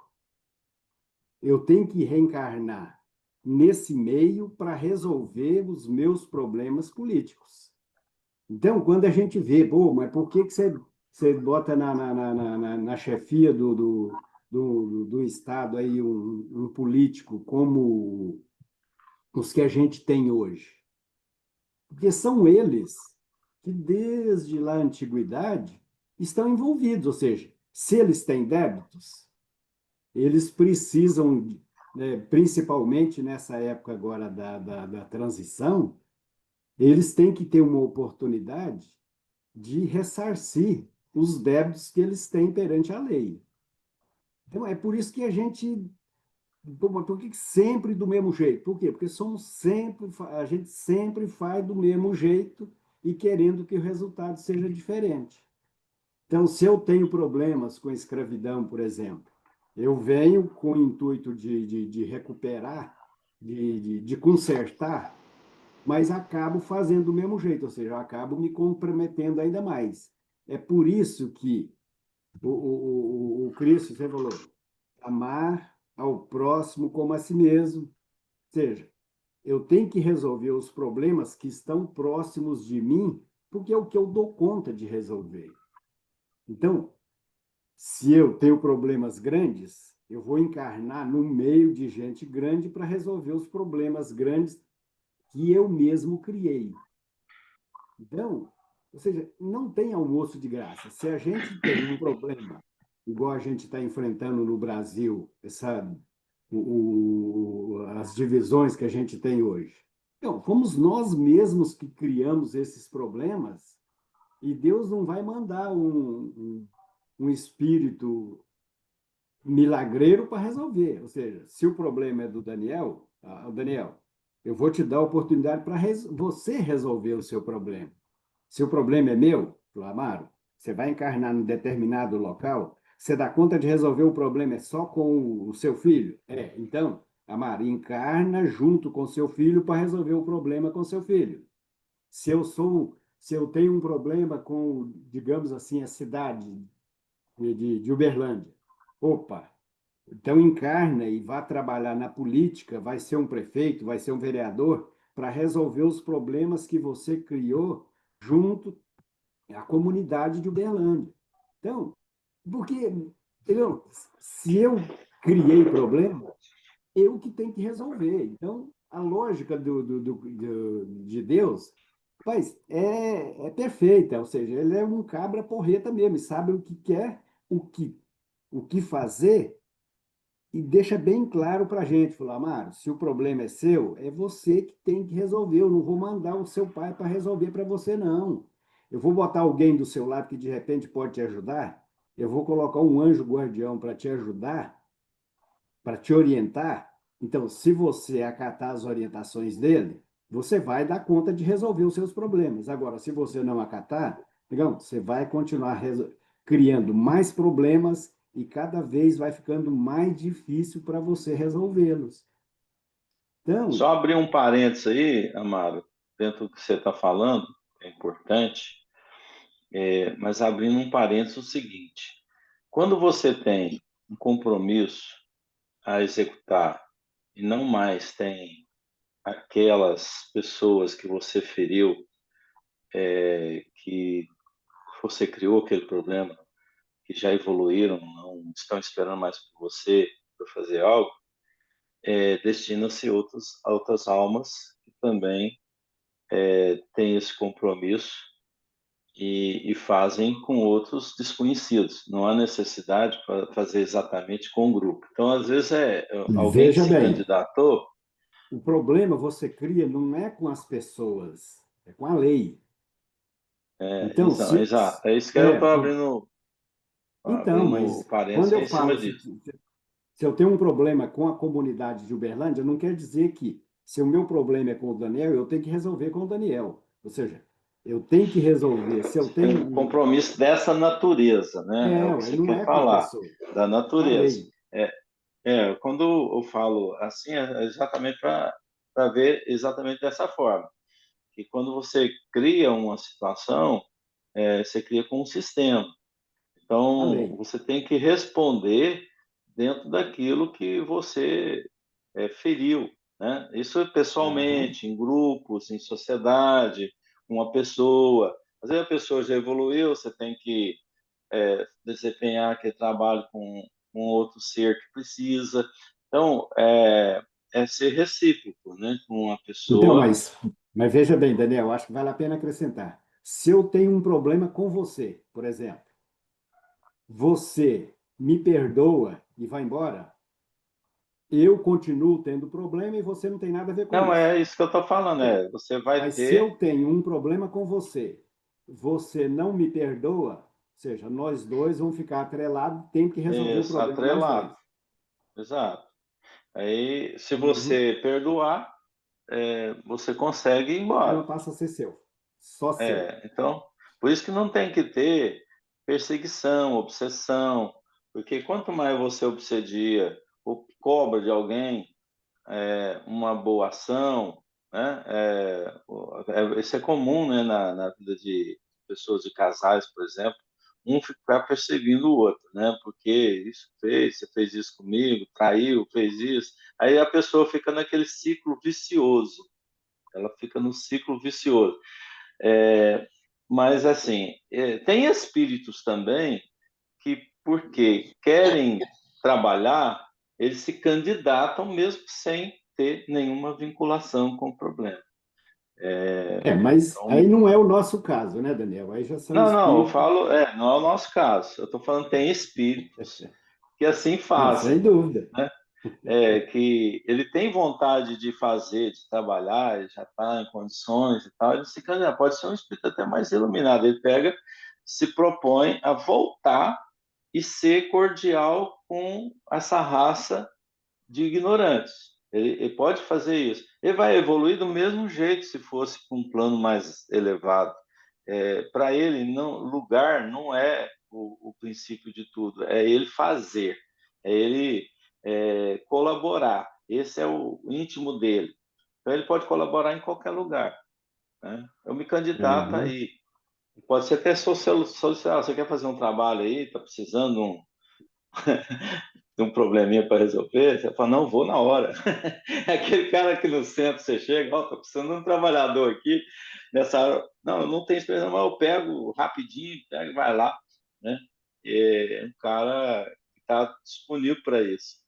eu tenho que reencarnar nesse meio para resolver os meus problemas políticos. Então, quando a gente vê, pô, mas por que você bota na chefia do Estado aí um político como os que a gente tem hoje? Porque são eles que, desde lá a antiguidade, estão envolvidos, ou seja, se eles têm débitos, eles precisam, né, principalmente nessa época agora da transição, eles têm que ter uma oportunidade de ressarcir os débitos que eles têm perante a lei. Então, é por isso que a gente. Por que sempre do mesmo jeito? Por quê? Porque a gente sempre faz do mesmo jeito e querendo que o resultado seja diferente. Então, se eu tenho problemas com a escravidão, por exemplo, eu venho com o intuito de recuperar, de consertar, mas acabo fazendo do mesmo jeito, ou seja, eu acabo me comprometendo ainda mais. É por isso que o Cristo, você falou, amar ao próximo como a si mesmo. Ou seja, eu tenho que resolver os problemas que estão próximos de mim, porque é o que eu dou conta de resolver. Então, se eu tenho problemas grandes, eu vou encarnar no meio de gente grande para resolver os problemas grandes que eu mesmo criei. Então, ou seja, não tem almoço de graça. Se a gente tem um problema, igual a gente está enfrentando no Brasil, as divisões que a gente tem hoje. Então, fomos nós mesmos que criamos esses problemas e Deus não vai mandar um espírito milagreiro para resolver. Ou seja, se o problema é do Daniel, Daniel, eu vou te dar a oportunidade para você resolver o seu problema. Se o problema é meu, Amaro, você vai encarnar num determinado local, você dá conta de resolver o problema é só com o seu filho? É, então, Amaro, encarna junto com seu filho para resolver o problema com seu filho. Se eu tenho um problema com, digamos assim, a cidade de Uberlândia, opa, então encarna e vá trabalhar na política, vai ser um prefeito, vai ser um vereador, para resolver os problemas que você criou junto à comunidade de Uberlândia. Então, porque, entendeu? Se eu criei problema, eu que tenho que resolver. Então, a lógica de Deus, rapaz, é perfeita, ou seja, ele é um cabra porreta mesmo, e sabe o que quer, o que fazer, e deixa bem claro para a gente, falar, Amaro, se o problema é seu, é você que tem que resolver. Eu não vou mandar o seu pai para resolver para você, não. Eu vou botar alguém do seu lado que de repente pode te ajudar. Eu vou colocar um anjo guardião para te ajudar, para te orientar. Então, se você acatar as orientações dele, você vai dar conta de resolver os seus problemas. Agora, se você não acatar, digamos, você vai continuar criando mais problemas e cada vez vai ficando mais difícil para você resolvê-los. Então, Só abrir um parênteses aí, Amaro, dentro do que você está falando, é importante, mas abrindo um parênteses o seguinte: quando você tem um compromisso a executar e não mais tem aquelas pessoas que você feriu, que você criou aquele problema, que já evoluíram, não estão esperando mais por você para fazer algo, destina-se outras almas que também têm esse compromisso e fazem com outros desconhecidos. Não há necessidade para fazer exatamente com o grupo. Então, às vezes, alguém que Veja se bem, candidatou. o problema você cria não é com as pessoas, é com a lei. Então, Exato. É isso que eu é, estou por- então, abrindo mas quando parênteses eu em cima falo, disso. se eu tenho um problema com a comunidade de Uberlândia, não quer dizer que, se o meu problema é com o Daniel, eu tenho que resolver com o Daniel. Ou seja, eu tenho que resolver. Se eu Tem tenho um compromisso dessa natureza, né? É o que você não quer é com a falar, pessoa, da com a natureza. lei. Quando eu falo assim, é exatamente para ver exatamente dessa forma. Que quando você cria uma situação, você cria com um sistema. A Então, lei. você tem que responder dentro daquilo que você feriu, né? Isso é Aham. pessoalmente, em grupos, em sociedade, com uma pessoa. Às vezes a pessoa já evoluiu, você tem que desempenhar aquele trabalho com outro ser que precisa. Então, é ser recíproco, né? Com a Então, pessoa. mas veja bem, Daniel, acho que vale a pena acrescentar. Se eu tenho um problema com você, por exemplo, você me perdoa e vai embora, eu continuo tendo problema e você não tem nada a ver com Não, isso. é isso que eu estou falando, você vai Mas se ter eu tenho um problema com você, você não me perdoa, ou seja, nós dois vamos ficar atrelados, tem que resolver o isso, problema nós dois. atrelado. Exato. Aí, se Uhum. você perdoar, você consegue ir O embora. problema passa a ser seu, só seu. Então, por isso que não tem que ter perseguição, obsessão, porque quanto mais você obsedia ou cobra de alguém uma boa ação, né? Isso é comum, né, na vida de pessoas, de casais, por exemplo, um ficar perseguindo o outro, né? Porque isso fez, você fez isso comigo, traiu, fez isso. Aí a pessoa fica naquele ciclo vicioso. Ela fica no ciclo vicioso. Mas, assim, tem espíritos também que, porque querem trabalhar, eles se candidatam mesmo sem ter nenhuma vinculação com o problema. Mas Então, aí não é o nosso caso, né, Daniel? Aí já são não, eu espíritos. falo, não é o nosso caso. Eu estou falando tem espíritos que assim Não, sem fazem, dúvida. né? Que ele tem vontade de fazer, de trabalhar, ele já está em condições e tal, ele se candidata. Pode ser um espírito até mais iluminado. Ele pega, se propõe a voltar e ser cordial com essa raça de ignorantes. Ele pode fazer isso. Ele vai evoluir do mesmo jeito se fosse com um plano mais elevado. Para ele, não, lugar não é o princípio de tudo, é ele fazer, é ele colaborar. Esse é o íntimo dele. Então, ele pode colaborar em qualquer lugar. Né? Eu me candidato Uhum. aí. Pode ser até social. Você quer fazer um trabalho aí, está precisando de um probleminha para resolver, você fala, não, vou na hora. É aquele cara que no centro você chega, ó, tô precisando de um trabalhador aqui nessa hora. Não, eu não tenho experiência, mas eu pego rapidinho, pego e vai lá, né? É um cara que está disponível para isso.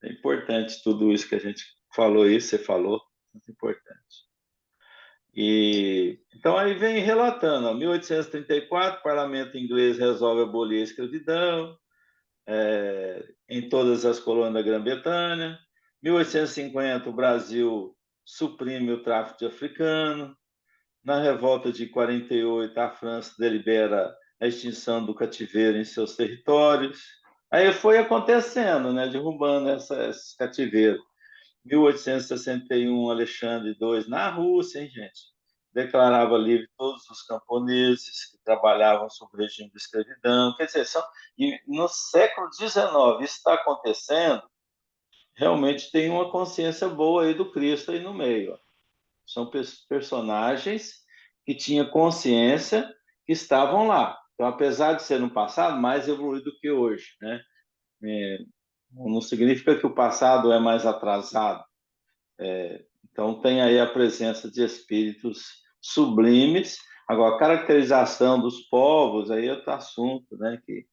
É importante tudo isso que a gente falou, isso você falou, muito importante. Então aí vem relatando, ó, 1834, o parlamento inglês resolve abolir a escravidão, em todas as colônias da Grã-Bretanha. 1850, o Brasil suprime o tráfico de africano. Na revolta de 48, a França delibera a extinção do cativeiro em seus territórios. Aí foi acontecendo, né, derrubando esses cativeiros. 1861, Alexandre II, na Rússia, hein, gente? Declarava livre todos os camponeses que trabalhavam sob o regime de escravidão. Quer dizer, e no século XIX, isso está acontecendo, realmente tem uma consciência boa aí do Cristo aí no meio. Ó. São personagens que tinham consciência que estavam lá. Então, apesar de ser no passado, mais evoluído que hoje, né? Não significa que o passado é mais atrasado. Então, tem aí a presença de espíritos sublimes. Agora, a caracterização dos povos, aí é outro assunto, né? Que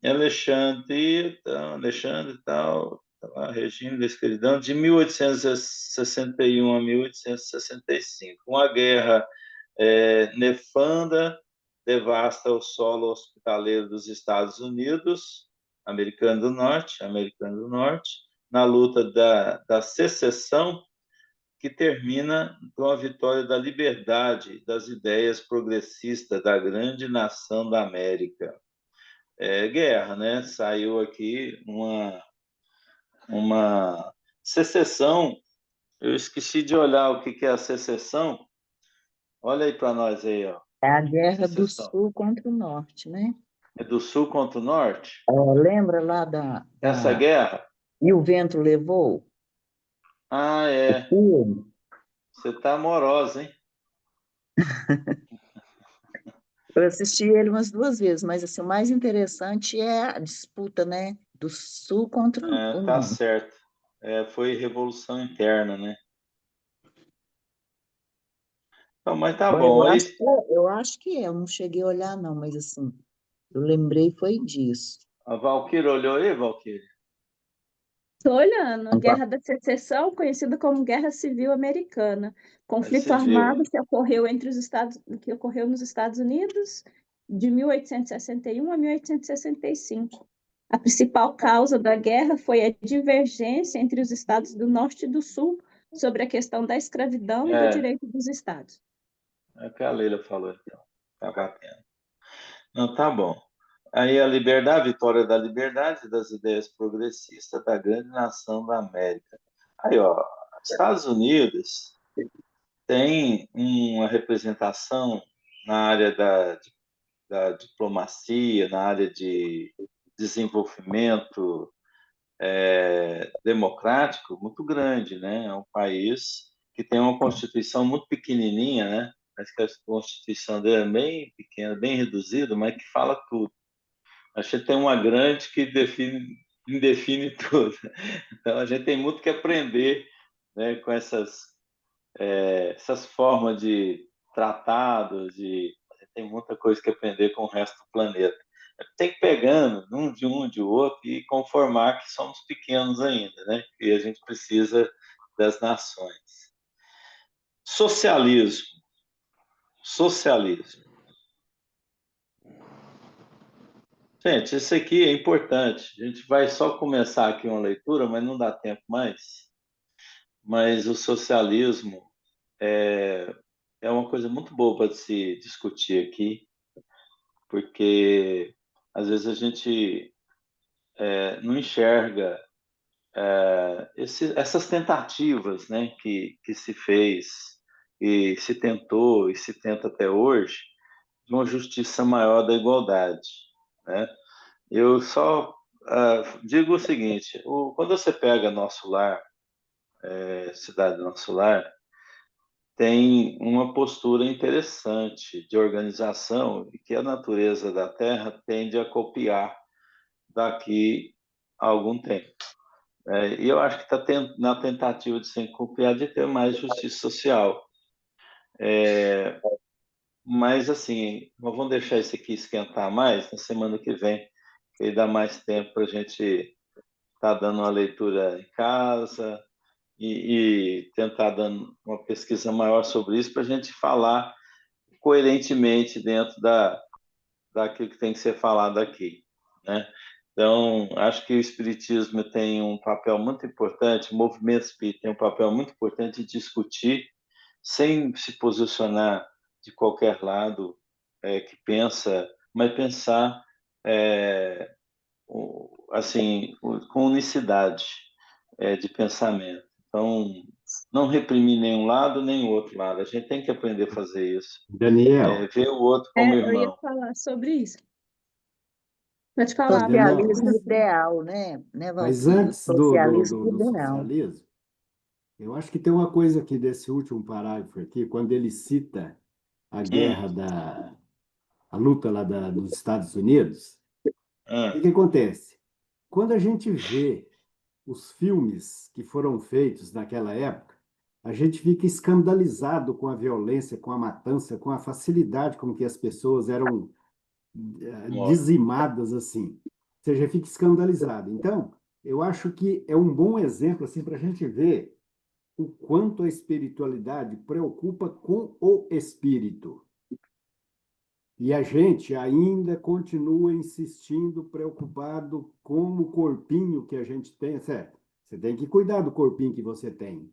Alexandre e tal, tá lá, regime da escravidão de 1861 a 1865. Uma guerra nefanda devasta o solo hospitaleiro dos Estados Unidos, americano do Norte, na luta da secessão, que termina com a vitória da liberdade das ideias progressistas da grande nação da América. Guerra, né? Saiu aqui uma secessão. Eu esqueci de olhar o que é a secessão. Olha aí para nós aí, ó. É a guerra do Secessão. Sul contra o Norte, né? É do Sul contra o Norte? Lembra lá Essa guerra? E o Vento Levou? Ah, O filme? Você tá amorosa, hein? Eu assisti ele umas 2 vezes, mas assim, o mais interessante é a disputa, né? Do Sul contra o Tá Norte. certo. Foi revolução interna, né? Então, mas tá Bom, bom. Aí, eu acho que é, eu não cheguei a olhar, não, mas assim, eu lembrei foi disso. a Valquíria olhou aí, Valquíria? Estou olhando. Guerra da Secessão, conhecida como Guerra Civil Americana. Conflito Você viu? armado que ocorreu nos Estados Unidos de 1861 a 1865. A principal causa da guerra foi a divergência entre os estados do Norte e do Sul sobre a questão da escravidão e do direito dos estados. É o que a Leila falou, então. Tá batendo. Não, tá bom. Aí a vitória da liberdade das ideias progressistas da grande nação da América. Aí, ó, Estados Unidos tem uma representação na área da diplomacia, na área de desenvolvimento democrático muito grande, né? É um país que tem uma constituição muito pequenininha, né? Acho que a constituição dele é bem pequena, bem reduzida, mas que fala tudo. A gente tem uma grande que define tudo. Então a gente tem muito que aprender, né, com essas formas de tratados, tem muita coisa que aprender com o resto do planeta. Tem que ir pegando de outro e conformar que somos pequenos ainda, né? E a gente precisa das nações. Socialismo. Socialismo. Gente, isso aqui é importante. A gente vai só começar aqui uma leitura, mas não dá tempo mais. Mas o socialismo é uma coisa muito boa para se discutir aqui, porque às vezes a gente não enxerga essas tentativas, né, que se fez e se tentou e se tenta até hoje de uma justiça maior da igualdade, né? Eu só digo o seguinte: quando você pega Nosso Lar, Cidade do Nosso Lar, tem uma postura interessante de organização e que a natureza da Terra tende a copiar daqui a algum tempo. E eu acho que está na tentativa de se copiar de ter mais justiça social. Mas, assim, nós vamos deixar isso aqui esquentar mais na semana que vem, que aí dá mais tempo para a gente estar dando uma leitura em casa e tentar dando uma pesquisa maior sobre isso para a gente falar coerentemente dentro daquilo que tem que ser falado aqui, né? Então, acho que o Espiritismo tem um papel muito importante, o movimento espírita tem um papel muito importante de discutir, sem se posicionar de qualquer lado que pensa, mas pensar assim, com unicidade de pensamento. Então, não reprimir nenhum lado nem o outro lado. A gente tem que aprender a fazer isso. Daniel, Ver o outro como Eu ia irmão. falar sobre isso. Pode falar. Daniel, Socialismo ideal, né, mas Valquíria? O antes do, do, socialismo do, do ideal. socialismo, eu acho que tem uma coisa aqui desse último parágrafo aqui, quando ele cita a guerra a luta lá dos Estados Unidos, o que acontece? Quando a gente vê os filmes que foram feitos naquela época, a gente fica escandalizado com a violência, com a matança, com a facilidade com que as pessoas eram dizimadas assim. Você já fica escandalizado. Então, eu acho que é um bom exemplo assim, para a gente ver o quanto a espiritualidade preocupa com o espírito. E a gente ainda continua insistindo, preocupado com o corpinho que a gente tem, certo? Você tem que cuidar do corpinho que você tem.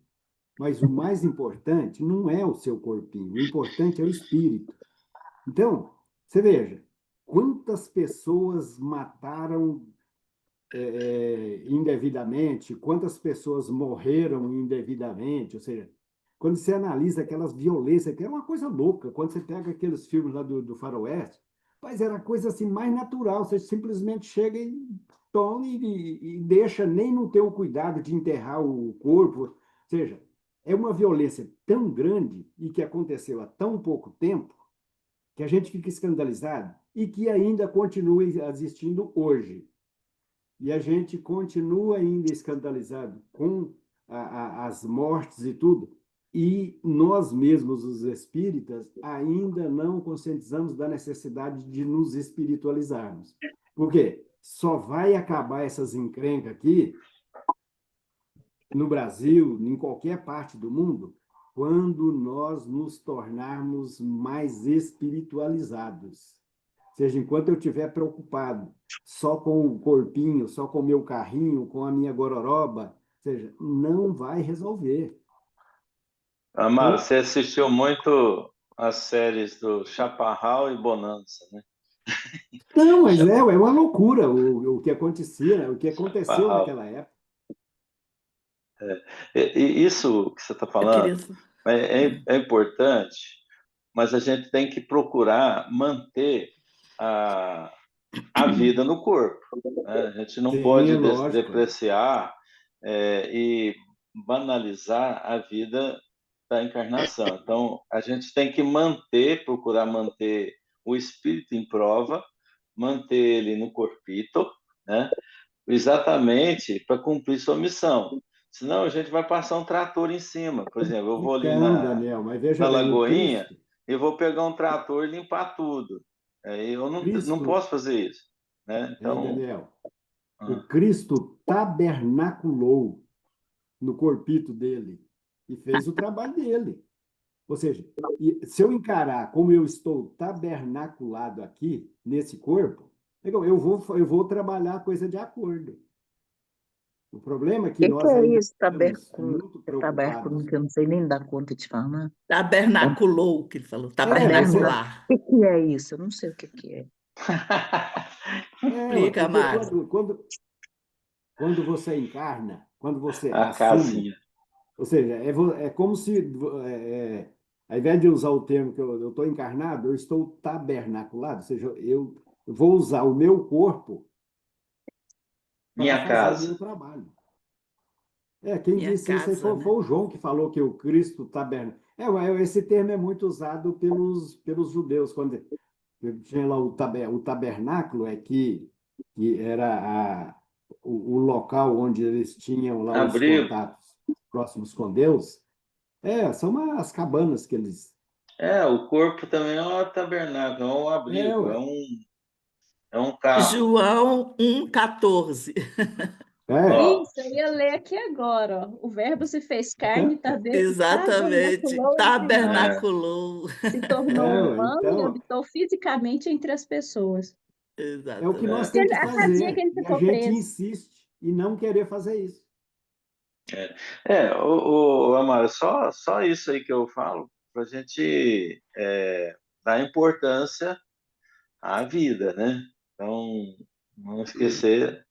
Mas o mais importante não é o seu corpinho, o importante é o espírito. Então, você veja, quantas pessoas mataram indevidamente, quantas pessoas morreram indevidamente, ou seja, quando você analisa aquelas violências, que é uma coisa louca, quando você pega aqueles filmes lá do Faroeste, mas era a coisa assim mais natural, você simplesmente chega e toma e deixa, nem não ter o cuidado de enterrar o corpo, ou seja, é uma violência tão grande e que aconteceu há tão pouco tempo que a gente fica escandalizado e que ainda continua existindo hoje. E a gente continua ainda escandalizado com as mortes e tudo. E nós mesmos, os espíritas, ainda não conscientizamos da necessidade de nos espiritualizarmos. Por quê? Só vai acabar essas encrencas aqui no Brasil, em qualquer parte do mundo, quando nós nos tornarmos mais espiritualizados. Ou seja, enquanto eu estiver preocupado só com o corpinho, só com o meu carrinho, com a minha gororoba, ou seja, não vai resolver. Amaro, Então, você assistiu muito as séries do Chaparral e Bonança, né? não, mas é uma loucura o que acontecia, né? O que aconteceu Chaparral. naquela época. E isso que você está Eu queria. falando é importante, mas a gente tem que procurar manter a, a vida no corpo, né? A gente não Sim, pode lógico. depreciar e banalizar a vida da encarnação. Então, a gente tem que procurar manter o espírito em prova, manter ele no corpito, né? Exatamente para cumprir sua missão. Senão a gente vai passar um trator em cima. Por exemplo, eu vou ali Então, Daniel, mas veja na bem, o Lagoinha Cristo, e vou pegar um trator e limpar tudo. Eu não Cristo, posso fazer isso, né? hein, Então, Daniel? O ah, Cristo tabernaculou no corpito dele e fez o trabalho dele. Ou seja, se eu encarar como eu estou tabernaculado aqui, nesse corpo, eu vou trabalhar a coisa de acordo. O problema é que Que nós é ainda isso, estamos muito tabercúlo, preocupados. que eu não sei nem dar conta de falar. Tabernaculou, que ele falou, Mas tabernacular. O que é isso? Eu não sei o que é. Explica, porque Márcio. quando você encarna, quando você a assume. casinha. Ou seja, é como se, ao invés de usar o termo que eu estou encarnado, eu estou tabernaculado, ou seja, eu vou usar o meu corpo para Minha fazer o casa. meu trabalho. Quem Minha disse isso aí casa, foi né? o João que falou que o Cristo tabernáculo. Esse termo é muito usado pelos judeus, quando tinha lá o tabernáculo, que era o local onde eles tinham lá os Abrigo. contatos próximos com Deus. São as cabanas que eles. O corpo também é um tabernáculo, é um abrigo, Ué. é um carro. João 1,14. Ó, Isso, eu ia ler aqui agora, ó. O Verbo se fez carne, Então, Exatamente. tabernaculou entre nós, é, Tabernaculou. se tornou ué, humano e então habitou fisicamente entre as pessoas. é o que nós é, temos que A casinha que fazer. ele E a ficou gente preso. insiste em não querer fazer isso. Amaro, só isso aí que eu falo, para a gente dar importância à vida, né? Então, não esquecer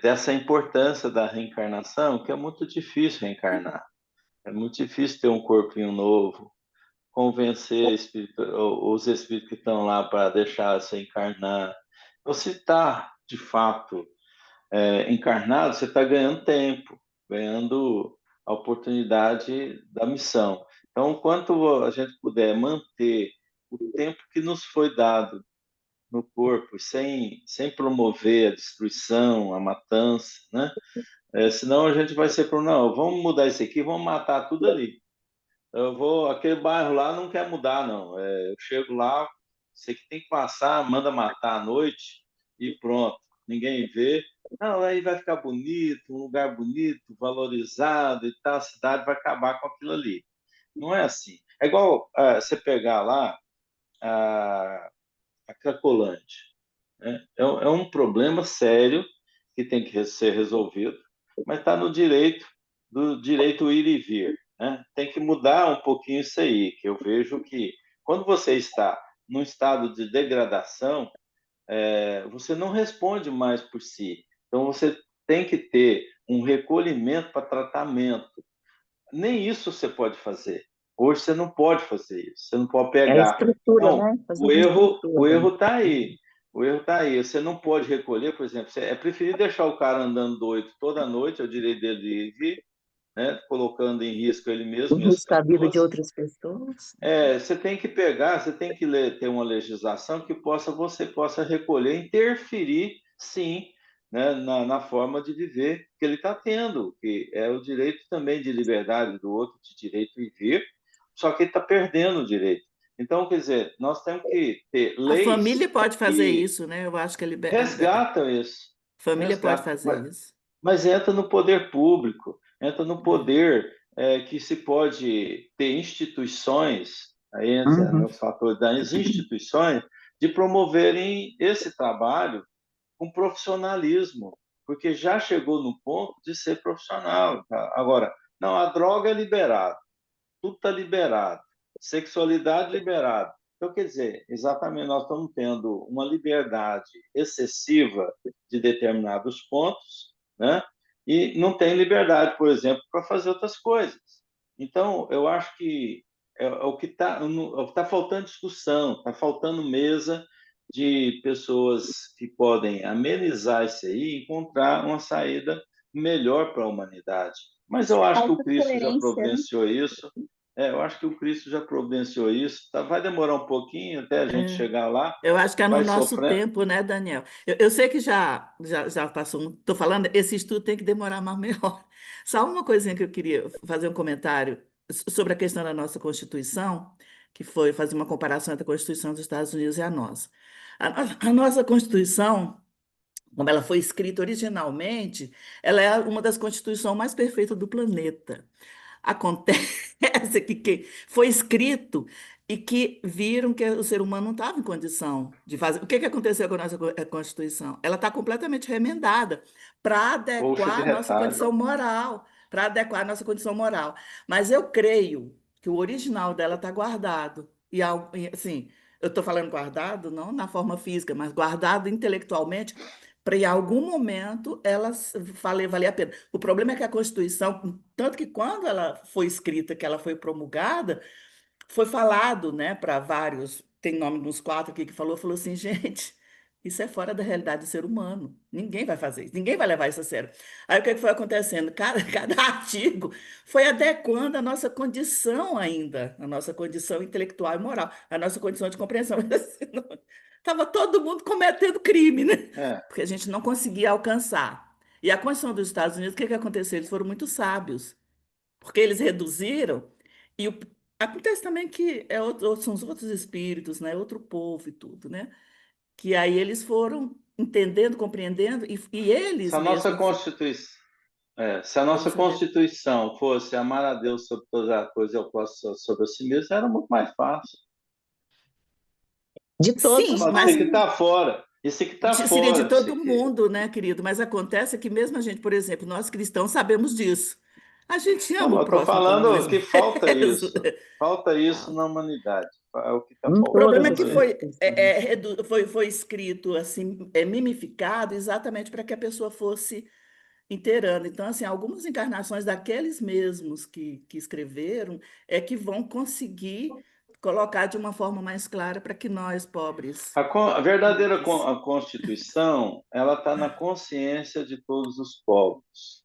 dessa importância da reencarnação, que é muito difícil reencarnar. É muito difícil ter um corpinho novo, convencer os espíritos que estão lá para deixar você encarnar. Então, se está, de fato, encarnado, você está ganhando tempo, ganhando a oportunidade da missão. Então, quanto a gente puder manter o tempo que nos foi dado no corpo, sem promover a destruição, a matança, né? Senão a gente vai ser para não, vamos mudar isso aqui, vamos matar tudo ali. Aquele bairro lá não quer mudar, não. Eu chego lá, você que tem que passar, manda matar à noite e pronto. ninguém vê. Não, aí vai ficar bonito, um lugar bonito, valorizado e tal, a cidade vai acabar com aquilo ali. Não é assim. É igual você pegar lá a Cracolândia, né? É um problema sério que tem que ser resolvido, mas está no direito do direito ir e vir, né? Tem que mudar um pouquinho isso aí, que eu vejo que quando você está num estado de degradação, você não responde mais por si. Então você tem que ter um recolhimento para tratamento. Nem isso você pode fazer. Hoje você não pode fazer isso. Você não pode É a pegar. estrutura, Então, né? Fazer o uma erro, estrutura. o erro está aí. O erro está aí. Você não pode recolher, por exemplo. É preferir deixar o cara andando doido toda noite, é o direito dele de ir e vir, né? Colocando em risco ele mesmo e as Riscar a vida de pessoas. outras pessoas. Você tem que pegar, você tem que ter uma legislação que você possa recolher, interferir, sim, né, na forma de viver que ele está tendo, que é o direito também de liberdade do outro, de direito de vir, só que ele está perdendo o direito. Então, quer dizer, nós temos que ter A leis família pode fazer que isso, né? Eu acho que resgatam isso, família pode resgatam. fazer isso. Mas entra no poder público, entra no poder que se pode ter instituições, aí entra Uhum. no fator das instituições, de promoverem esse trabalho com profissionalismo, porque já chegou no ponto de ser profissional. Tá? Agora, não, a droga é liberada, tudo está liberado, sexualidade liberada. Então, quer dizer, exatamente, nós estamos tendo uma liberdade excessiva de determinados pontos, né? E não tem liberdade, por exemplo, para fazer outras coisas. Então, eu acho que é o que está faltando discussão, está faltando mesa de pessoas que podem amenizar isso aí e encontrar uma saída melhor para a humanidade. Mas eu acho que o Falta Cristo já coerência, né? providenciou isso. Eu acho que o Cristo já providenciou isso. Tá? Vai demorar um pouquinho até a gente É. chegar lá, Eu acho que é no vai nosso sofrendo. tempo, né, Daniel? Eu sei que já passou. Estou falando, esse estudo tem que demorar mais meia hora. Só uma coisinha que eu queria fazer um comentário sobre a questão da nossa Constituição, que foi fazer uma comparação entre a Constituição dos Estados Unidos e a nossa. A nossa Constituição, como ela foi escrita originalmente, ela é uma das constituições mais perfeitas do planeta. Acontece que foi escrito e que viram que o ser humano não estava em condição de fazer. O que aconteceu com a nossa Constituição? Ela está completamente remendada para Colcha de adequar a nossa retalho. condição moral, para adequar a nossa condição moral. Mas eu creio que o original dela está guardado. E assim, eu estou falando guardado, não na forma física, mas guardado intelectualmente, para em algum momento ela valer a pena. O problema é que a Constituição, tanto que quando ela foi escrita, que ela foi promulgada, foi falado, né, para vários, tem nome dos quatro aqui que falou assim, gente, isso é fora da realidade do ser humano. Ninguém vai fazer isso, ninguém vai levar isso a sério. Aí o que foi acontecendo? Cada artigo foi adequando a nossa condição ainda, a nossa condição intelectual e moral, a nossa condição de compreensão. Estava todo mundo cometendo crime, né? É, Porque a gente não conseguia alcançar. E a Constituição dos Estados Unidos, o que aconteceu? Eles foram muito sábios, porque eles reduziram, e acontece também que são os outros espíritos, né? Outro povo e tudo, né? Que aí eles foram entendendo, compreendendo, e se eles a nossa mesmos, Constituição, se a para nossa você ver. Constituição fosse amar a Deus sobre todas as coisas e ao próximo sobre si mesmo, era muito mais fácil. De todos Sim, Mas esse mas que está fora, esse que está seria de fora, todo esse que... mundo, né, querido? Mas acontece que mesmo a gente, por exemplo, nós cristãos sabemos disso. A gente Não, ama mas o eu estou próximo como nós falando que mesmos. falta isso Ah, na humanidade, é o que está em o problema todas é faltando as que aí. constituições. foi escrito assim, mimificado exatamente para que a pessoa fosse inteirando. Então, assim, algumas encarnações daqueles mesmos que escreveram é que vão conseguir colocar de uma forma mais clara para que nós, pobres, A verdadeira simples, a Constituição, ela está na consciência de todos os povos.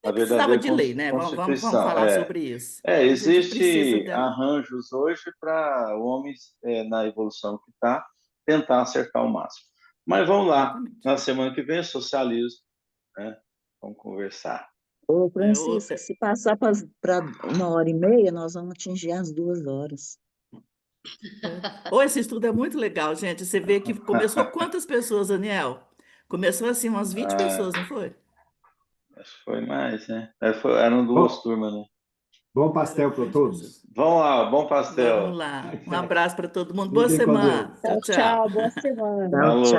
A nem precisava verdadeira de lei, né? Vamos Constituição. falar sobre isso. A gente precisa Existe dela. arranjos hoje para o homem, na evolução que está, tentar acertar o máximo. Mas vamos lá, Exatamente. na semana que vem, socialismo, né? Vamos conversar. Ô, É, Francisco, se passar para 1h30, nós vamos atingir as 2 horas. esse estudo é muito legal, gente. Você vê que começou quantas pessoas, Daniel? Começou assim, umas 20 Ah, pessoas, não foi? acho que foi mais, né? Eram duas Bom, turmas, né? bom pastel para todos. Vamos lá, bom Vamos pastel. lá. Um abraço para todo mundo. Boa Fiquem com semana. Deus. Tchau, Tchau, tchau. tchau, boa semana. Tchau, Falou. tchau.